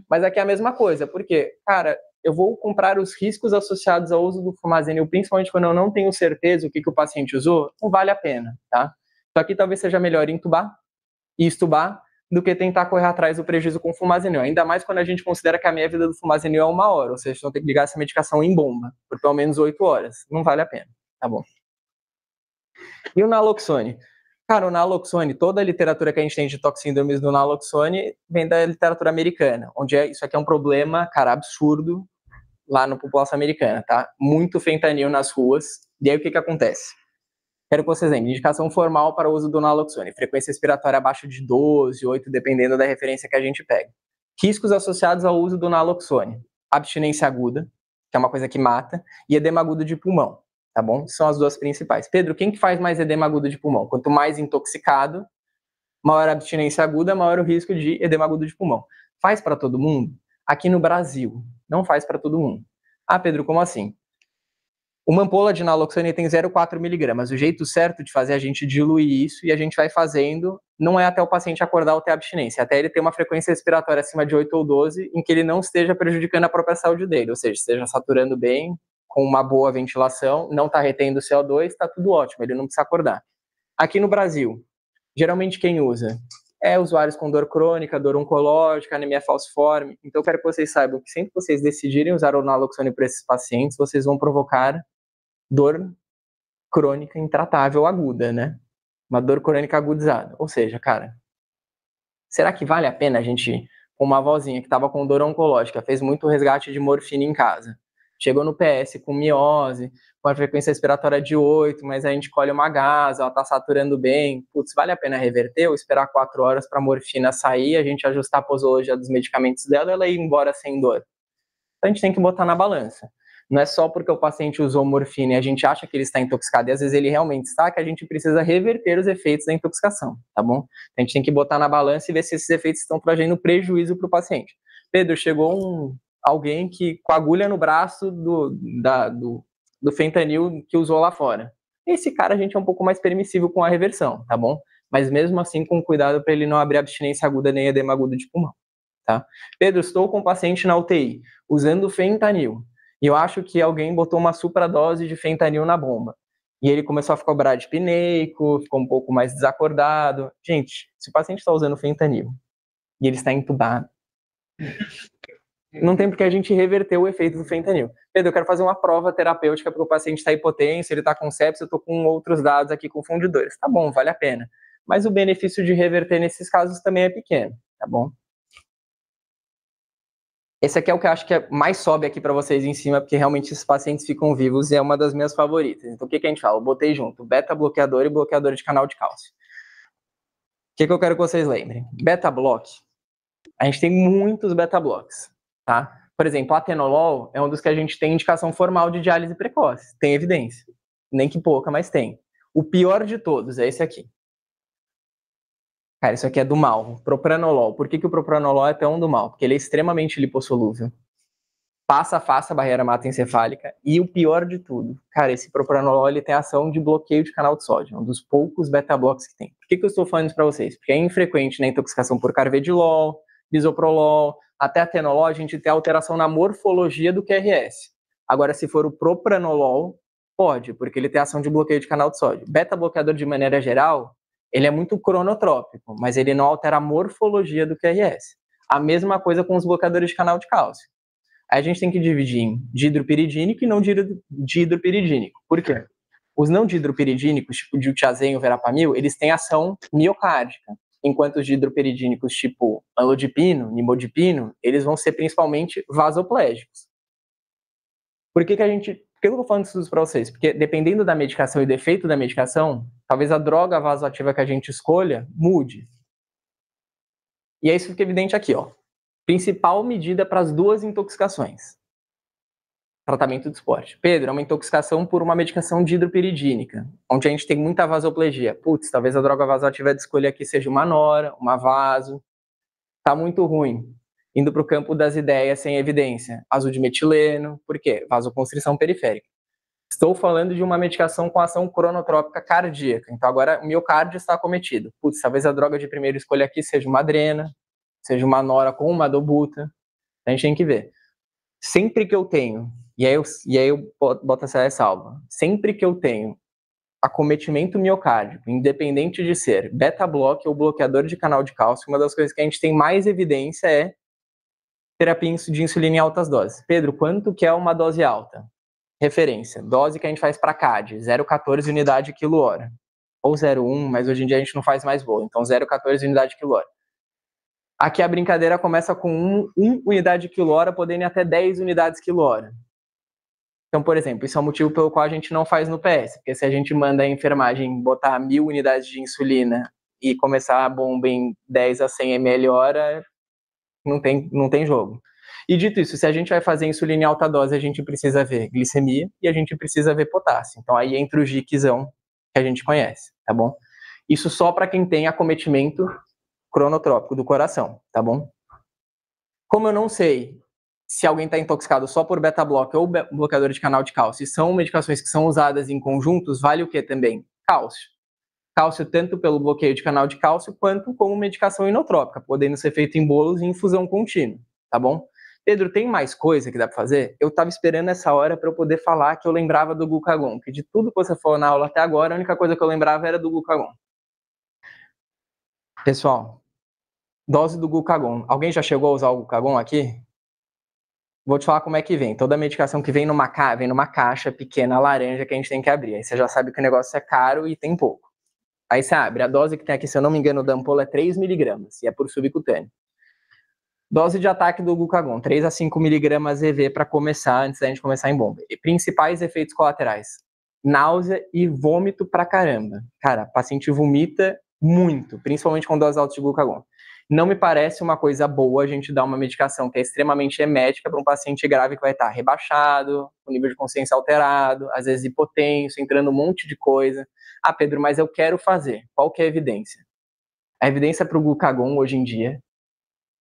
Mas aqui é a mesma coisa, porque, cara, eu vou comprar os riscos associados ao uso do Flumazenil, principalmente quando eu não tenho certeza o que o paciente usou, não vale a pena, tá? Então aqui talvez seja melhor entubar e estubar do que tentar correr atrás do prejuízo com Flumazenil, ainda mais quando a gente considera que a meia vida do Flumazenil é 1 hora, ou seja, vocês vão ter que ligar essa medicação em bomba por pelo menos 8 horas. Não vale a pena, tá bom? E o Naloxone? Cara, o Naloxone, toda a literatura que a gente tem de toxíndromes do Naloxone vem da literatura americana, onde isso aqui é um problema, cara, absurdo lá na população americana, tá? Muito fentanil nas ruas. E aí o que acontece? Quero que vocês lembrem, indicação formal para o uso do Naloxone, frequência respiratória abaixo de 12, 8, dependendo da referência que a gente pega. Riscos associados ao uso do Naloxone: abstinência aguda, que é uma coisa que mata, e edema agudo de pulmão, tá bom? São as duas principais. Pedro, quem que faz mais edema agudo de pulmão? Quanto mais intoxicado, maior a abstinência aguda, maior o risco de edema agudo de pulmão. Faz para todo mundo? Aqui no Brasil, não faz para todo mundo. Ah, Pedro, como assim? Uma ampola de naloxone tem 0,4 miligramas. O jeito certo de fazer é a gente diluir isso e a gente vai fazendo, não é até o paciente acordar ou ter abstinência, até ele ter uma frequência respiratória acima de 8 ou 12, em que ele não esteja prejudicando a própria saúde dele, ou seja, esteja saturando bem, com uma boa ventilação, não está retendo CO2, está tudo ótimo, ele não precisa acordar. Aqui no Brasil, geralmente quem usa é usuários com dor crônica, dor oncológica, anemia falciforme. Então eu quero que vocês saibam que sempre que vocês decidirem usar o naloxone para esses pacientes, vocês vão provocar dor crônica intratável aguda, né? Uma dor crônica agudizada. Ou seja, cara, será que vale a pena a gente, com uma avózinha que estava com dor oncológica, fez muito resgate de morfina em casa, chegou no PS com miose, com a frequência respiratória de 8, mas a gente colhe uma gasa, ela tá saturando bem, putz, vale a pena reverter ou esperar 4 horas para a morfina sair, a gente ajustar a posologia dos medicamentos dela e ela ir embora sem dor? Então a gente tem que botar na balança. Não é só porque o paciente usou morfina e a gente acha que ele está intoxicado, e às vezes ele realmente está, que a gente precisa reverter os efeitos da intoxicação, tá bom? A gente tem que botar na balança e ver se esses efeitos estão trazendo prejuízo para o paciente. Pedro, chegou alguém que com agulha no braço do fentanil que usou lá fora. Esse cara a gente é um pouco mais permissivo com a reversão, tá bom? Mas mesmo assim com cuidado para ele não abrir abstinência aguda nem edema agudo de pulmão, tá? Pedro, estou com um paciente na UTI, usando fentanil. E eu acho que alguém botou uma supradose de fentanil na bomba. E ele começou a ficar bradipneico, ficou um pouco mais desacordado. Gente, se o paciente está usando fentanil e ele está entubado, não tem porque a gente reverter o efeito do fentanil. Pedro, eu quero fazer uma prova terapêutica porque o paciente está hipotenso, ele está com sepsis, eu estou com outros dados aqui confundidores. Tá bom, vale a pena. Mas o benefício de reverter nesses casos também é pequeno, tá bom? Esse aqui é o que eu acho que mais sobe aqui para vocês em cima, porque realmente esses pacientes ficam vivos e é uma das minhas favoritas. Então, o que a gente fala? Eu botei junto beta-bloqueador e bloqueador de canal de cálcio. O que eu quero que vocês lembrem? Beta-block, a gente tem muitos beta-blocks, tá? Por exemplo, o atenolol é um dos que a gente tem indicação formal de diálise precoce, tem evidência. Nem que pouca, mas tem. O pior de todos é esse aqui. Cara, isso aqui é do mal. Propranolol. Por que o propranolol é tão do mal? Porque ele é extremamente lipossolúvel. passa a barreira hematoencefálica, e o pior de tudo, cara, esse propranolol ele tem ação de bloqueio de canal de sódio, um dos poucos beta-blocks que tem. Por que eu estou falando isso para vocês? Porque é infrequente na intoxicação por carvedilol, bisoprolol, até atenolol, a gente tem alteração na morfologia do QRS. Agora, se for o propranolol, pode, porque ele tem ação de bloqueio de canal de sódio. Beta-bloqueador, de maneira geral, ele é muito cronotrópico, mas ele não altera a morfologia do QRS. A mesma coisa com os bloqueadores de canal de cálcio. Aí a gente tem que dividir em dihidropiridínico e não dihidropiridínico. Por quê? Os não dihidropiridínicos, tipo diltiazem, verapamil, eles têm ação miocárdica, enquanto os dihidropiridínicos, tipo amlodipino, nimodipino, eles vão ser principalmente vasoplégicos. Por que eu tô falando isso para vocês? Porque dependendo da medicação e do efeito da medicação, talvez a droga vasoativa que a gente escolha mude. E aí isso fica evidente aqui, ó. Principal medida para as duas intoxicações. Tratamento do esporte. Pedro, é uma intoxicação por uma medicação dihidropiridínica, onde a gente tem muita vasoplegia. Putz, talvez a droga vasoativa de escolha aqui seja uma nora, uma vaso. Tá muito ruim. Indo para o campo das ideias sem evidência. Azul de metileno. Por quê? Vasoconstrição periférica. Estou falando de uma medicação com ação cronotrópica cardíaca. Então agora o miocárdio está acometido. Putz, talvez a droga de primeira escolha aqui seja uma adrena, seja uma nora com uma dobuta. A gente tem que ver. Sempre que eu tenho, e aí eu boto essa ressalva, sempre que eu tenho acometimento miocárdico, independente de ser beta-bloque ou bloqueador de canal de cálcio, uma das coisas que a gente tem mais evidência é terapia de insulina em altas doses. Pedro, quanto que é uma dose alta? Referência, dose que a gente faz para CAD, 0,14 unidade quilo-hora. Ou 0,1, mas hoje em dia a gente não faz mais voo, então 0,14 unidade quilo-hora. Aqui a brincadeira começa com 1 unidade quilo-hora, podendo ir até 10 unidades quilo-hora. Então, por exemplo, isso é o motivo pelo qual a gente não faz no PS, porque se a gente manda a enfermagem botar 1000 unidades de insulina e começar a bomba em 10 a 100 ml hora, não tem jogo. E dito isso, se a gente vai fazer insulina em alta dose, a gente precisa ver glicemia e a gente precisa ver potássio. Então aí entra o GICzão que a gente conhece, tá bom? Isso só para quem tem acometimento cronotrópico do coração, tá bom? Como eu não sei se alguém está intoxicado só por beta-bloque ou bloqueador de canal de cálcio, e são medicações que são usadas em conjuntos, vale o que também? Cálcio. Cálcio tanto pelo bloqueio de canal de cálcio, quanto como medicação inotrópica, podendo ser feito em bolos e infusão contínua, tá bom? Pedro, tem mais coisa que dá para fazer? Eu estava esperando essa hora para eu poder falar que eu lembrava do glucagon, que de tudo que você falou na aula até agora, a única coisa que eu lembrava era do glucagon. Pessoal, dose do glucagon. Alguém já chegou a usar o glucagon aqui? Vou te falar como é que vem. Toda medicação que vem numa caixa pequena, laranja, que a gente tem que abrir. Aí você já sabe que o negócio é caro e tem pouco. Aí você abre. A dose que tem aqui, se eu não me engano, da ampola é 3 miligramas. E é por subcutâneo. Dose de ataque do glucagon, 3 a 5 miligramas EV para começar, antes da gente começar em bomba. E principais efeitos colaterais. Náusea e vômito pra caramba. Cara, o paciente vomita muito, principalmente com doses altas de glucagon. Não me parece uma coisa boa a gente dar uma medicação que é extremamente emética para um paciente grave que vai estar rebaixado, com nível de consciência alterado, às vezes hipotenso, entrando um monte de coisa. Ah, Pedro, mas eu quero fazer. Qual que é a evidência? A evidência para o glucagon hoje em dia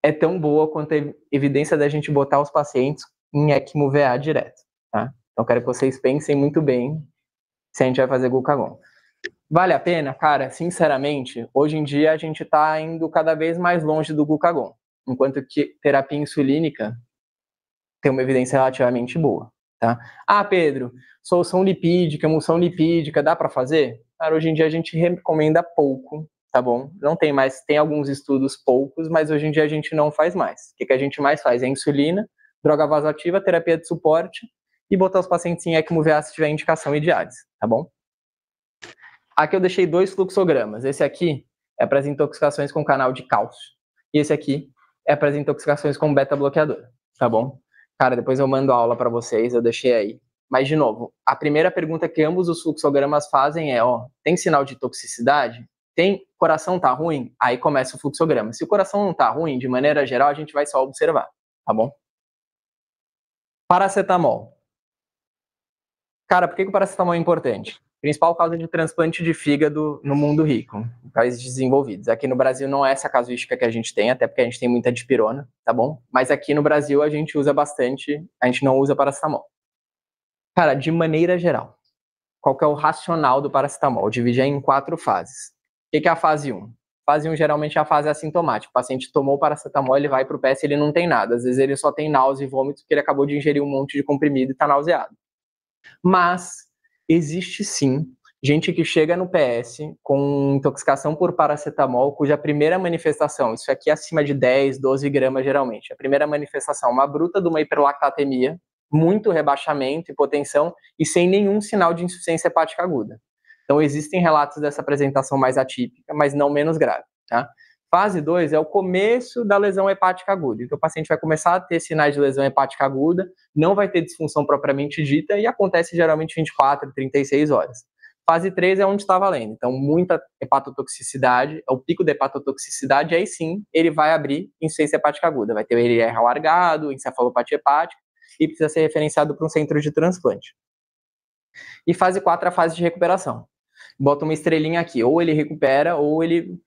é tão boa quanto a evidência da gente botar os pacientes em ECMO VA direto, tá? Então quero que vocês pensem muito bem se a gente vai fazer glucagon. Vale a pena? Cara, sinceramente, hoje em dia a gente está indo cada vez mais longe do glucagon, enquanto que terapia insulínica tem uma evidência relativamente boa, tá? Ah, Pedro, solução lipídica, emulsão lipídica, dá para fazer? Cara, hoje em dia a gente recomenda pouco, tá bom? Não tem mais, tem alguns estudos poucos, mas hoje em dia a gente não faz mais. O que a gente mais faz é insulina, droga vasoativa, terapia de suporte e botar os pacientes em ECMO VA se tiver indicação e diálise, tá bom? Aqui eu deixei 2 fluxogramas. Esse aqui é para as intoxicações com canal de cálcio. E esse aqui é para as intoxicações com beta-bloqueador, tá bom? Cara, depois eu mando a aula para vocês, eu deixei aí. Mas, de novo, a primeira pergunta que ambos os fluxogramas fazem é, ó, tem sinal de toxicidade? Tem, coração tá ruim? Aí começa o fluxograma. Se o coração não tá ruim, de maneira geral, a gente vai só observar, tá bom? Paracetamol. Cara, por que o paracetamol é importante? Principal causa de transplante de fígado no mundo rico, em países desenvolvidos. Aqui no Brasil não é essa casuística que a gente tem, até porque a gente tem muita dipirona, tá bom? Mas aqui no Brasil a gente usa bastante, a gente não usa paracetamol. Cara, de maneira geral, qual que é o racional do paracetamol? Dividir em 4 fases. O que é a fase 1? Fase 1 geralmente é a fase assintomática. O paciente tomou o paracetamol, ele vai para o PS e ele não tem nada. Às vezes ele só tem náusea e vômito porque ele acabou de ingerir um monte de comprimido e está nauseado. Mas existe sim gente que chega no PS com intoxicação por paracetamol, cuja primeira manifestação, isso aqui é acima de 10, 12 gramas geralmente, a primeira manifestação, uma bruta de uma hiperlactatemia, muito rebaixamento, hipotensão e sem nenhum sinal de insuficiência hepática aguda. Então existem relatos dessa apresentação mais atípica, mas não menos grave, tá? Fase 2 é o começo da lesão hepática aguda. Então o paciente vai começar a ter sinais de lesão hepática aguda, não vai ter disfunção propriamente dita e acontece geralmente 24, 36 horas. Fase 3 é onde está valendo. Então muita hepatotoxicidade, é o pico da hepatotoxicidade, aí sim ele vai abrir insuficiência hepática aguda. Vai ter o LR alargado, encefalopatia hepática e precisa ser referenciado para um centro de transplante. E fase 4 é a fase de recuperação. Bota uma estrelinha aqui, ou ele recupera ou ele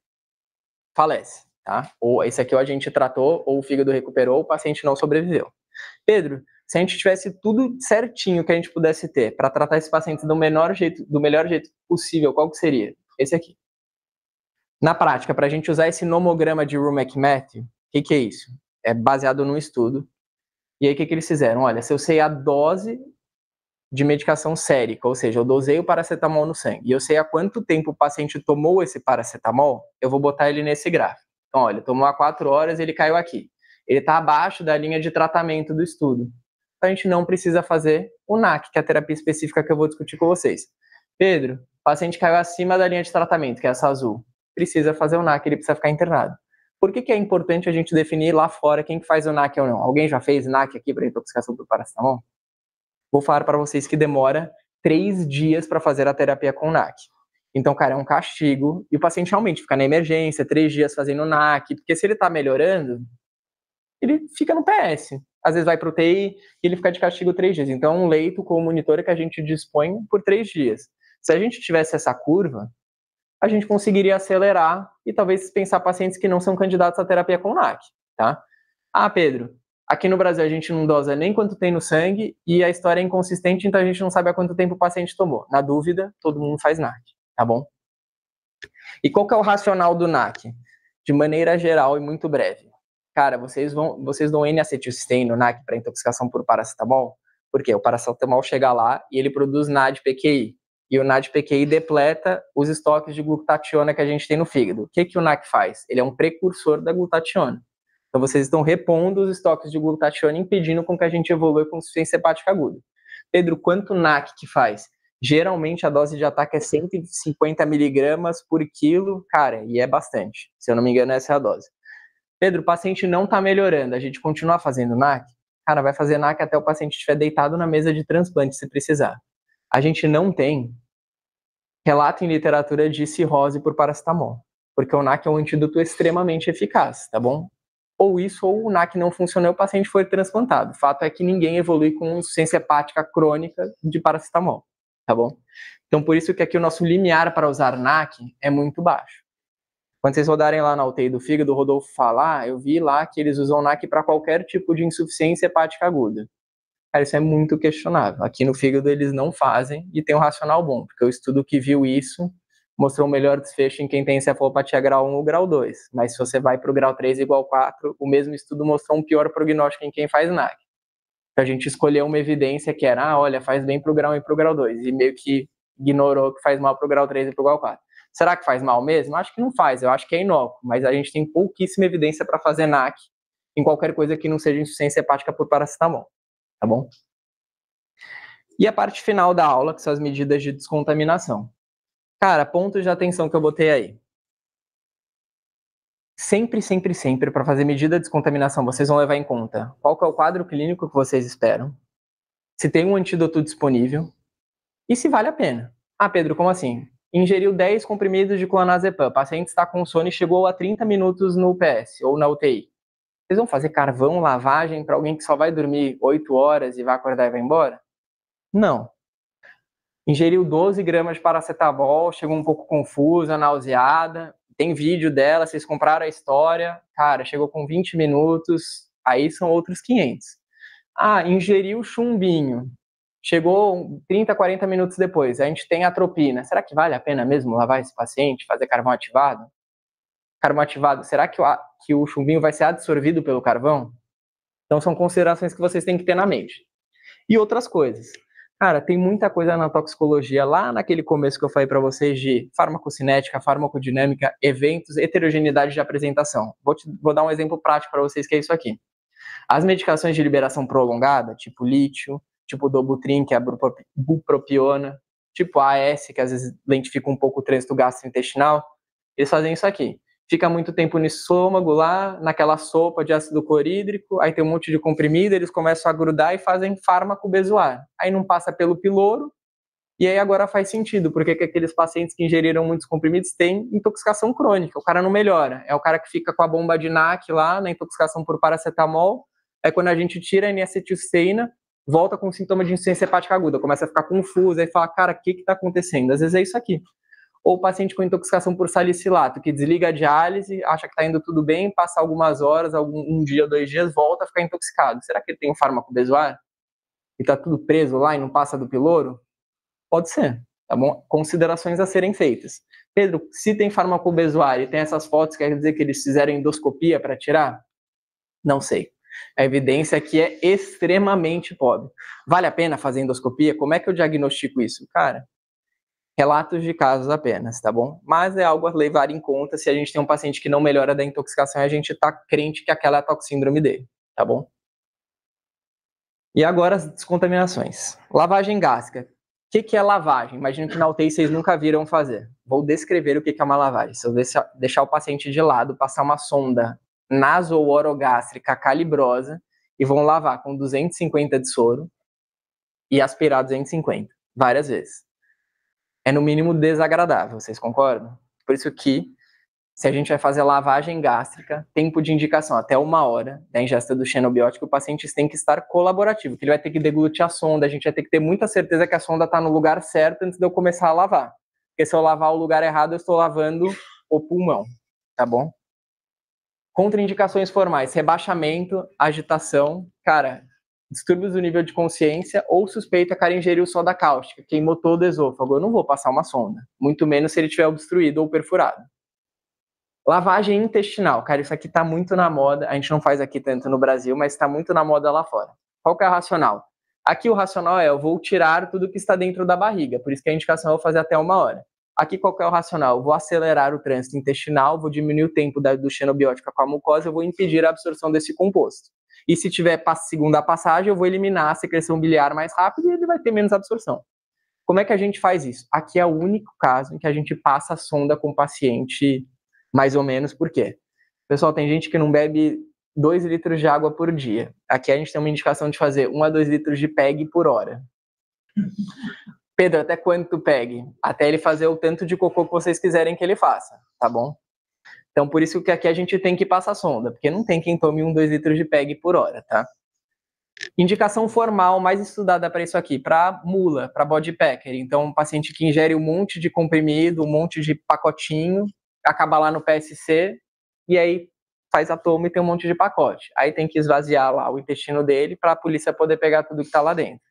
falece, tá? Ou esse aqui a gente tratou, ou o fígado recuperou, o paciente não sobreviveu. Pedro, se a gente tivesse tudo certinho que a gente pudesse ter para tratar esse paciente do melhor jeito possível, qual que seria? Esse aqui. Na prática, para a gente usar esse nomograma de Roux-McMath, o que é isso? É baseado num estudo. E aí o que eles fizeram? Olha, se eu sei a dose de medicação sérica, ou seja, eu dosei o paracetamol no sangue, e eu sei há quanto tempo o paciente tomou esse paracetamol, eu vou botar ele nesse gráfico. Então, olha, tomou há 4 horas, ele caiu aqui. Ele está abaixo da linha de tratamento do estudo. Então, a gente não precisa fazer o NAC, que é a terapia específica que eu vou discutir com vocês. Pedro, o paciente caiu acima da linha de tratamento, que é essa azul. Precisa fazer o NAC, ele precisa ficar internado. Por que é importante a gente definir lá fora quem que faz o NAC ou não? Alguém já fez NAC aqui para intoxicação por paracetamol? Vou falar para vocês que demora 3 dias para fazer a terapia com NAC. Então, cara, é um castigo. E o paciente realmente fica na emergência, 3 dias fazendo NAC, porque se ele está melhorando, ele fica no PS. Às vezes vai para o UTI e ele fica de castigo 3 dias. Então, é um leito com o monitor que a gente dispõe por 3 dias. Se a gente tivesse essa curva, a gente conseguiria acelerar e talvez pensar pacientes que não são candidatos à terapia com NAC, tá? Ah, Pedro, aqui no Brasil a gente não dosa nem quanto tem no sangue e a história é inconsistente, então a gente não sabe há quanto tempo o paciente tomou. Na dúvida, todo mundo faz NAC, tá bom? E qual que é o racional do NAC? De maneira geral e muito breve. Cara, vocês dão N-acetilcisteína no NAC para intoxicação por paracetamol? Porque o paracetamol chega lá e ele produz NAD-PQI. E o NAD-PQI depleta os estoques de glutationa que a gente tem no fígado. O que o NAC faz? Ele é um precursor da glutationa. Então, vocês estão repondo os estoques de glutationa, impedindo com que a gente evolua com insuficiência hepática aguda. Pedro, quanto NAC que faz? Geralmente, a dose de ataque é 150 miligramas por quilo, cara, e é bastante. Se eu não me engano, essa é a dose. Pedro, o paciente não está melhorando, a gente continua fazendo NAC? Cara, vai fazer NAC até o paciente estiver deitado na mesa de transplante, se precisar. A gente não tem relato em literatura de cirrose por paracetamol, porque o NAC é um antídoto extremamente eficaz, tá bom? Ou isso, ou o NAC não funcionou e o paciente foi transplantado. O fato é que ninguém evolui com insuficiência hepática crônica de paracetamol, tá bom? Então, por isso que aqui o nosso limiar para usar NAC é muito baixo. Quando vocês rodarem lá na UTI do fígado, o Rodolfo falar, eu vi lá que eles usam NAC para qualquer tipo de insuficiência hepática aguda. Cara, isso é muito questionável. Aqui no fígado eles não fazem e tem um racional bom, porque o estudo que viu isso mostrou um melhor desfecho em quem tem encefalopatia grau 1 ou grau 2. Mas se você vai para o grau 3 igual 4, o mesmo estudo mostrou um pior prognóstico em quem faz NAC. A gente escolheu uma evidência que era, olha, faz bem para o grau 1 e para o grau 2, e meio que ignorou que faz mal para o grau 3 e para o grau 4. Será que faz mal mesmo? Acho que não faz, eu acho que é inócuo, mas a gente tem pouquíssima evidência para fazer NAC em qualquer coisa que não seja insuficiência hepática por paracetamol, tá bom? E a parte final da aula, que são as medidas de descontaminação. Cara, pontos de atenção que eu botei aí. Sempre, sempre, sempre, para fazer medida de descontaminação, vocês vão levar em conta qual que é o quadro clínico que vocês esperam, se tem um antídoto disponível e se vale a pena. Ah, Pedro, como assim? Ingeriu 10 comprimidos de clonazepam, o paciente está com sono e chegou a 30 minutos no UPS ou na UTI. Vocês vão fazer carvão, lavagem para alguém que só vai dormir 8 horas e vai acordar e vai embora? Não. ingeriu 12 gramas de paracetamol, chegou um pouco confusa, nauseada, tem vídeo dela, vocês compraram a história, cara, chegou com 20 minutos, aí são outros 500. Ah, ingeriu chumbinho, chegou 30, 40 minutos depois, a gente tem atropina. Será que vale a pena mesmo lavar esse paciente, fazer carvão ativado? Carvão ativado, será que o chumbinho vai ser absorvido pelo carvão? Então são considerações que vocês têm que ter na mente. E outras coisas. Cara, tem muita coisa na toxicologia, lá naquele começo que eu falei para vocês de farmacocinética, farmacodinâmica, eventos, heterogeneidade de apresentação. Vou dar um exemplo prático para vocês que é isso aqui. As medicações de liberação prolongada, tipo lítio, tipo Dobutrin, que é a bupropiona, tipo AS, que às vezes lentifica um pouco o trânsito gastrointestinal, eles fazem isso aqui. Fica muito tempo no estômago lá, naquela sopa de ácido clorídrico, aí tem um monte de comprimido, eles começam a grudar e fazem fármaco bezoar. Aí não passa pelo piloro, e aí agora faz sentido, porque aqueles pacientes que ingeriram muitos comprimidos têm intoxicação crônica, o cara não melhora. É o cara que fica com a bomba de NAC lá, na intoxicação por paracetamol, aí quando a gente tira a N-acetilcisteína, volta com sintoma de insuficiência hepática aguda, começa a ficar confuso, aí fala, cara, o que está acontecendo? Às vezes é isso aqui. Ou o paciente com intoxicação por salicilato, que desliga a diálise, acha que está indo tudo bem, passa algumas horas, um dia, 2 dias, volta a ficar intoxicado. Será que ele tem um fármaco bezoar? E está tudo preso lá e não passa do piloro? Pode ser, tá bom? Considerações a serem feitas. Pedro, se tem fármaco bezoar e tem essas fotos, quer dizer que eles fizeram endoscopia para tirar? Não sei. A evidência aqui é extremamente pobre. Vale a pena fazer endoscopia? Como é que eu diagnostico isso? Cara, relatos de casos apenas, tá bom? Mas é algo a levar em conta se a gente tem um paciente que não melhora da intoxicação e a gente tá crente que aquela é a toxíndrome dele, tá bom? E agora as descontaminações. Lavagem gástrica. O que é lavagem? Imagino que na UTI vocês nunca viram fazer. Vou descrever o que é uma lavagem. Se eu deixar o paciente de lado, passar uma sonda naso- ou orogástrica calibrosa e vão lavar com 250 de soro e aspirar 250, várias vezes. É no mínimo desagradável, vocês concordam? Por isso que, se a gente vai fazer lavagem gástrica, tempo de indicação até 1 hora da ingesta do xenobiótico, o paciente tem que estar colaborativo, que ele vai ter que deglutir a sonda, a gente vai ter que ter muita certeza que a sonda está no lugar certo antes de eu começar a lavar. Porque se eu lavar o lugar errado, eu estou lavando o pulmão, tá bom? Contraindicações formais, rebaixamento, agitação, cara, distúrbios do nível de consciência ou suspeita que o cara ingeriu soda cáustica, queimou todo o esôfago. Eu não vou passar uma sonda, muito menos se ele tiver obstruído ou perfurado. Lavagem intestinal, cara, isso aqui tá muito na moda, a gente não faz aqui tanto no Brasil, mas tá muito na moda lá fora. Qual que é o racional? Aqui o racional é, eu vou tirar tudo que está dentro da barriga, por isso que a indicação é eu fazer até 1 hora. Aqui qual que é o racional? Eu vou acelerar o trânsito intestinal, vou diminuir o tempo do xenobiótico com a mucosa, eu vou impedir a absorção desse composto. E se tiver segunda passagem, eu vou eliminar a secreção biliar mais rápido e ele vai ter menos absorção. Como é que a gente faz isso? Aqui é o único caso em que a gente passa a sonda com o paciente mais ou menos, por quê? Pessoal, tem gente que não bebe 2 litros de água por dia. Aqui a gente tem uma indicação de fazer 1 a 2 litros de PEG por hora. Pedro, até quanto PEG? Até ele fazer o tanto de cocô que vocês quiserem que ele faça, tá bom? Então, por isso que aqui a gente tem que passar sonda, porque não tem quem tome 1, 2 litros de PEG por hora, tá? Indicação formal mais estudada para isso aqui, para mula, para body packer. Então, um paciente que ingere um monte de comprimido, um monte de pacotinho, acaba lá no PSC, e aí faz a toma e tem um monte de pacote. Aí tem que esvaziar lá o intestino dele para a polícia poder pegar tudo que está lá dentro.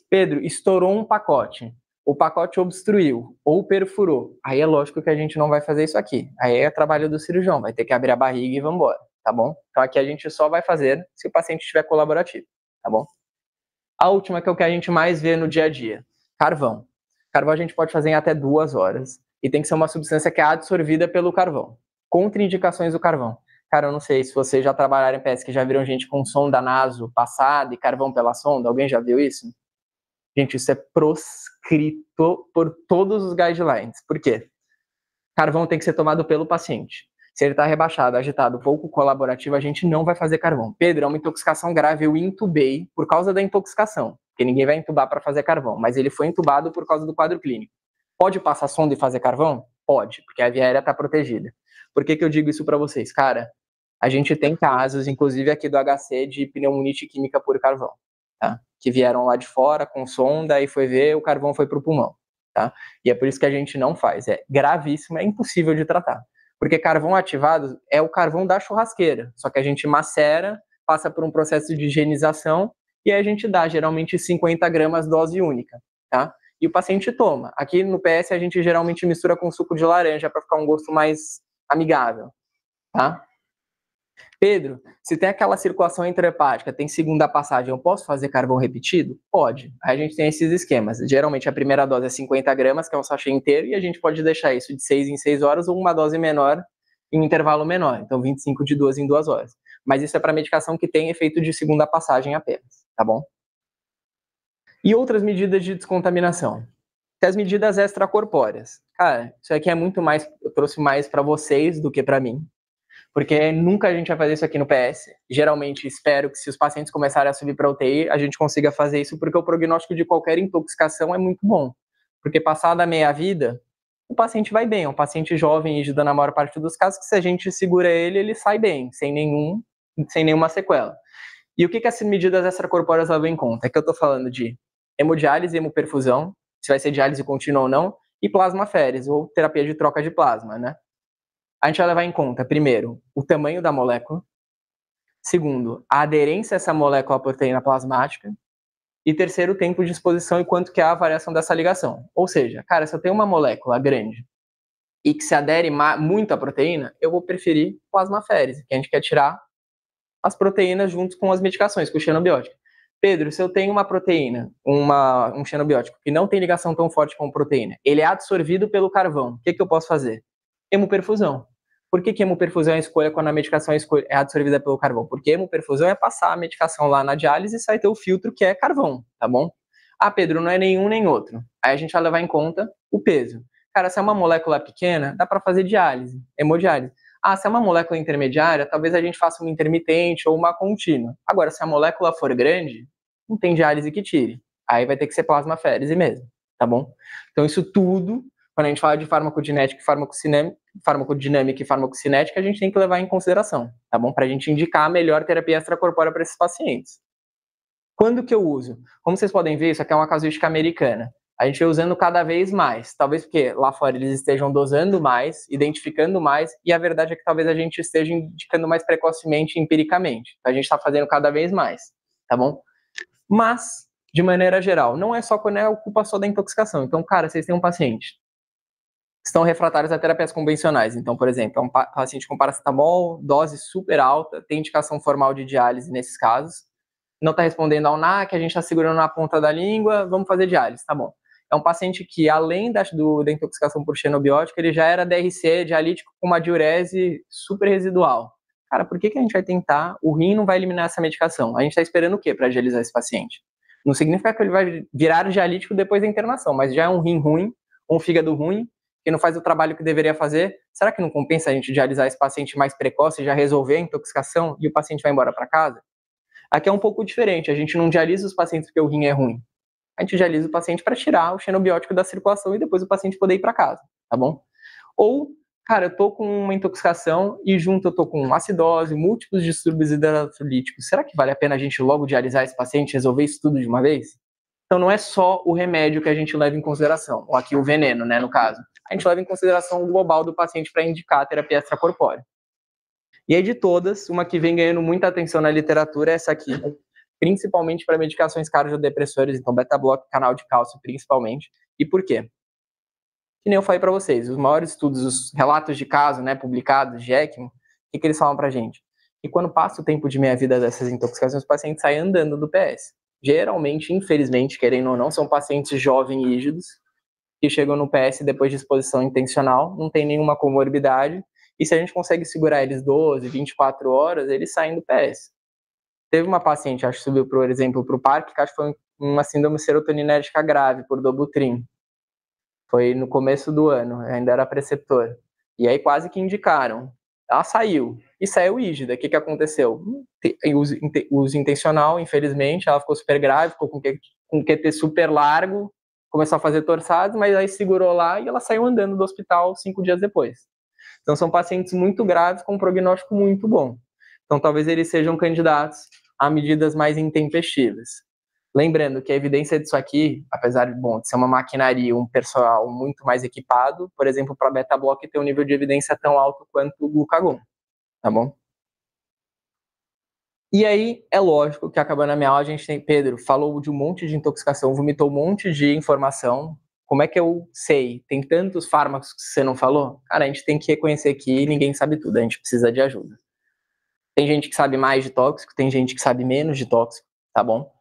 Pedro, estourou um pacote. O pacote obstruiu ou perfurou. Aí é lógico que a gente não vai fazer isso aqui. Aí é trabalho do cirurgião, vai ter que abrir a barriga e vambora, tá bom? Então aqui a gente só vai fazer se o paciente estiver colaborativo, tá bom? A última que é o que a gente mais vê no dia a dia, carvão. Carvão a gente pode fazer em até 2 horas e tem que ser uma substância que é absorvida pelo carvão. Contraindicações do carvão. Cara, eu não sei se vocês já trabalharam em pesca, já viram gente com sonda naso passada e carvão pela sonda. Alguém já viu isso? Gente, isso é proscrito por todos os guidelines. Por quê? Carvão tem que ser tomado pelo paciente. Se ele está rebaixado, agitado, pouco colaborativo, a gente não vai fazer carvão. Pedro, é uma intoxicação grave, eu intubei por causa da intoxicação, porque ninguém vai intubar para fazer carvão, mas ele foi intubado por causa do quadro clínico. Pode passar sonda e fazer carvão? Pode, porque a via aérea está protegida. Por que eu digo isso para vocês? Cara, a gente tem casos, inclusive aqui do HC, de pneumonite química por carvão, tá? que vieram lá de fora com sonda e foi ver, o carvão foi para o pulmão, tá? E é por isso que a gente não faz, é gravíssimo, é impossível de tratar. Porque carvão ativado é o carvão da churrasqueira, só que a gente macera, passa por um processo de higienização e aí a gente dá geralmente 50 gramas dose única, tá? E o paciente toma. Aqui no PS a gente geralmente mistura com suco de laranja para ficar um gosto mais amigável, tá? Pedro, se tem aquela circulação intrahepática, tem segunda passagem, eu posso fazer carvão repetido? Pode. Aí a gente tem esses esquemas. Geralmente a primeira dose é 50 gramas, que é um sachê inteiro, e a gente pode deixar isso de 6 em 6 horas ou uma dose menor em um intervalo menor. Então 25 de 2 em 2 horas. Mas isso é para medicação que tem efeito de segunda passagem apenas, tá bom? E outras medidas de descontaminação. As medidas extracorpóreas. Cara, isso aqui é muito mais, eu trouxe mais para vocês do que para mim. Porque nunca a gente vai fazer isso aqui no PS. Geralmente, espero que se os pacientes começarem a subir para UTI, a gente consiga fazer isso, porque o prognóstico de qualquer intoxicação é muito bom. Porque passada a meia-vida, o paciente vai bem. É um paciente jovem, rígido na maior parte dos casos, que se a gente segura ele, ele sai bem, sem nenhuma sequela. E o que essas medidas extracorpóreas levam em conta? É que eu estou falando de hemodiálise e hemoperfusão, se vai ser diálise contínua ou não, e plasmaférese, ou terapia de troca de plasma, né? A gente vai levar em conta, primeiro, o tamanho da molécula, segundo, a aderência a essa molécula à proteína plasmática, e terceiro, o tempo de exposição e quanto que é a variação dessa ligação. Ou seja, cara, se eu tenho uma molécula grande e que se adere muito à proteína, eu vou preferir plasmaférese, que a gente quer tirar as proteínas junto com as medicações, com o xenobiótico. Pedro, se eu tenho uma proteína, um xenobiótico que não tem ligação tão forte com a proteína, ele é absorvido pelo carvão, o que eu posso fazer? Hemoperfusão. Por que hemoperfusão é a escolha quando a medicação é absorvida pelo carvão? Porque hemoperfusão é passar a medicação lá na diálise e sai ter o filtro que é carvão, tá bom? Ah, Pedro, não é nenhum nem outro. Aí a gente vai levar em conta o peso. Cara, se é uma molécula pequena, dá para fazer diálise, hemodiálise. Ah, se é uma molécula intermediária, talvez a gente faça uma intermitente ou uma contínua. Agora, se a molécula for grande, não tem diálise que tire. Aí vai ter que ser plasmaférese mesmo, tá bom? Então isso tudo, quando a gente fala de farmacodinâmica e farmacocinética, a gente tem que levar em consideração, tá bom? Para a gente indicar a melhor terapia extracorpórea para esses pacientes. Quando que eu uso? Como vocês podem ver, isso aqui é uma casuística americana. A gente vai usando cada vez mais, talvez porque lá fora eles estejam dosando mais, identificando mais, e a verdade é que talvez a gente esteja indicando mais precocemente, empiricamente. A gente está fazendo cada vez mais, tá bom? Mas, de maneira geral, não é só quando é a culpa só da intoxicação. Então, cara, vocês têm um paciente que estão refratários a terapias convencionais. Então, por exemplo, é um paciente com paracetamol, dose super alta, tem indicação formal de diálise nesses casos, não está respondendo ao NAC, a gente está segurando na ponta da língua, vamos fazer diálise, tá bom. É um paciente que, além da intoxicação por xenobiótico, ele já era DRC, dialítico, com uma diurese super residual. Cara, por que a gente vai tentar? O rim não vai eliminar essa medicação. A gente está esperando o quê para dialisar esse paciente? Não significa que ele vai virar dialítico depois da internação, mas já é um rim ruim, um fígado ruim, que não faz o trabalho que deveria fazer. Será que não compensa a gente dialisar esse paciente mais precoce, já resolver a intoxicação e o paciente vai embora para casa? Aqui é um pouco diferente, a gente não dialisa os pacientes porque o rim é ruim. A gente dialisa o paciente para tirar o xenobiótico da circulação e depois o paciente poder ir para casa, tá bom? Ou, cara, eu tô com uma intoxicação e junto eu tô com acidose, múltiplos distúrbios hidroeletrolíticos. Será que vale a pena a gente logo dialisar esse paciente e resolver isso tudo de uma vez? Então não é só o remédio que a gente leva em consideração, ou aqui o veneno, né, no caso. A gente leva em consideração o global do paciente para indicar a terapia extracorpórea. E aí de todas, uma que vem ganhando muita atenção na literatura é essa aqui, principalmente para medicações cardiodepressores, então beta-bloco, canal de cálcio principalmente. E por quê? Que nem eu falei para vocês, os maiores estudos, os relatos de caso, né, publicados de ECMO, o que eles falam para gente? E quando passa o tempo de meia-vida dessas intoxicações, os pacientes saem andando do PS. Geralmente, infelizmente, querendo ou não, são pacientes jovens e rígidos, que chegam no PS depois de exposição intencional, não tem nenhuma comorbidade, e se a gente consegue segurar eles 12, 24 horas, eles saem do PS. Teve uma paciente, acho que subiu, por exemplo, para o parque, que acho que foi uma síndrome serotoninérgica grave por Dobutrin. Foi no começo do ano, ainda era preceptor. E aí quase que indicaram. Ela saiu, e saiu rígida. O que aconteceu? Uso intencional, infelizmente, ela ficou super grave, ficou com QT super largo, começou a fazer torçados, mas aí segurou lá e ela saiu andando do hospital 5 dias depois. Então são pacientes muito graves com um prognóstico muito bom. Então talvez eles sejam candidatos a medidas mais intempestivas. Lembrando que a evidência disso aqui, apesar de, bom, de ser uma maquinaria, um pessoal muito mais equipado, por exemplo, para beta-block tem um nível de evidência tão alto quanto o glucagon, tá bom? E aí, é lógico que acabando a minha aula, a gente tem, Pedro, falou de um monte de intoxicação, vomitou um monte de informação, como é que eu sei? Tem tantos fármacos que você não falou? Cara, a gente tem que reconhecer que ninguém sabe tudo, a gente precisa de ajuda. Tem gente que sabe mais de tóxico, tem gente que sabe menos de tóxico, tá bom?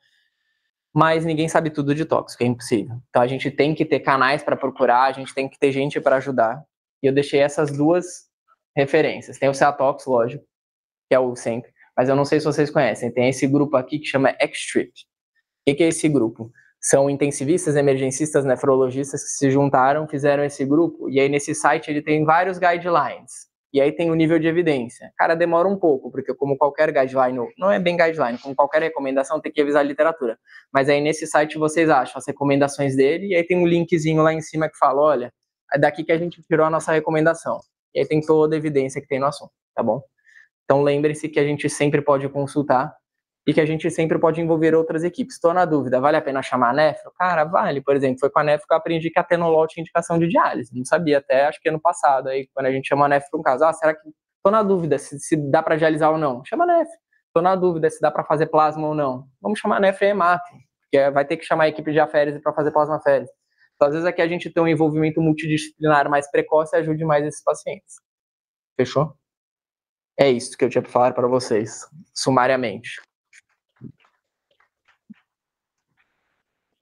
Mas ninguém sabe tudo de tóxico, é impossível. Então a gente tem que ter canais para procurar, a gente tem que ter gente para ajudar. E eu deixei essas duas referências. Tem o Ceatox, lógico, que é o sempre, mas eu não sei se vocês conhecem. Tem esse grupo aqui que chama X-Trip. O que é esse grupo? São intensivistas, emergencistas, nefrologistas que se juntaram, fizeram esse grupo, e aí nesse site ele tem vários guidelines. E aí tem o nível de evidência. Cara, demora um pouco, porque como qualquer guideline, não é bem guideline, como qualquer recomendação, tem que revisar a literatura. Mas aí nesse site vocês acham as recomendações dele, e aí tem um linkzinho lá em cima que fala, olha, é daqui que a gente tirou a nossa recomendação. E aí tem toda a evidência que tem no assunto, tá bom? Então lembre-se que a gente sempre pode consultar e que a gente sempre pode envolver outras equipes. Estou na dúvida, vale a pena chamar a nefro? Cara, vale. Por exemplo, foi com a nefro que eu aprendi que a atenolol tinha indicação de diálise. Não sabia até, acho que ano passado. Aí, quando a gente chama a nefro para um caso, será que... Estou na dúvida se dá para dialisar ou não. Chama a nefro. Estou na dúvida se dá para fazer plasma ou não. Vamos chamar a nefro e hemato, porque vai ter que chamar a equipe de aférese para fazer plasmaférese. Então, às vezes aqui a gente tem um envolvimento multidisciplinar mais precoce e ajude mais esses pacientes. Fechou? É isso que eu tinha para falar para vocês, sumariamente.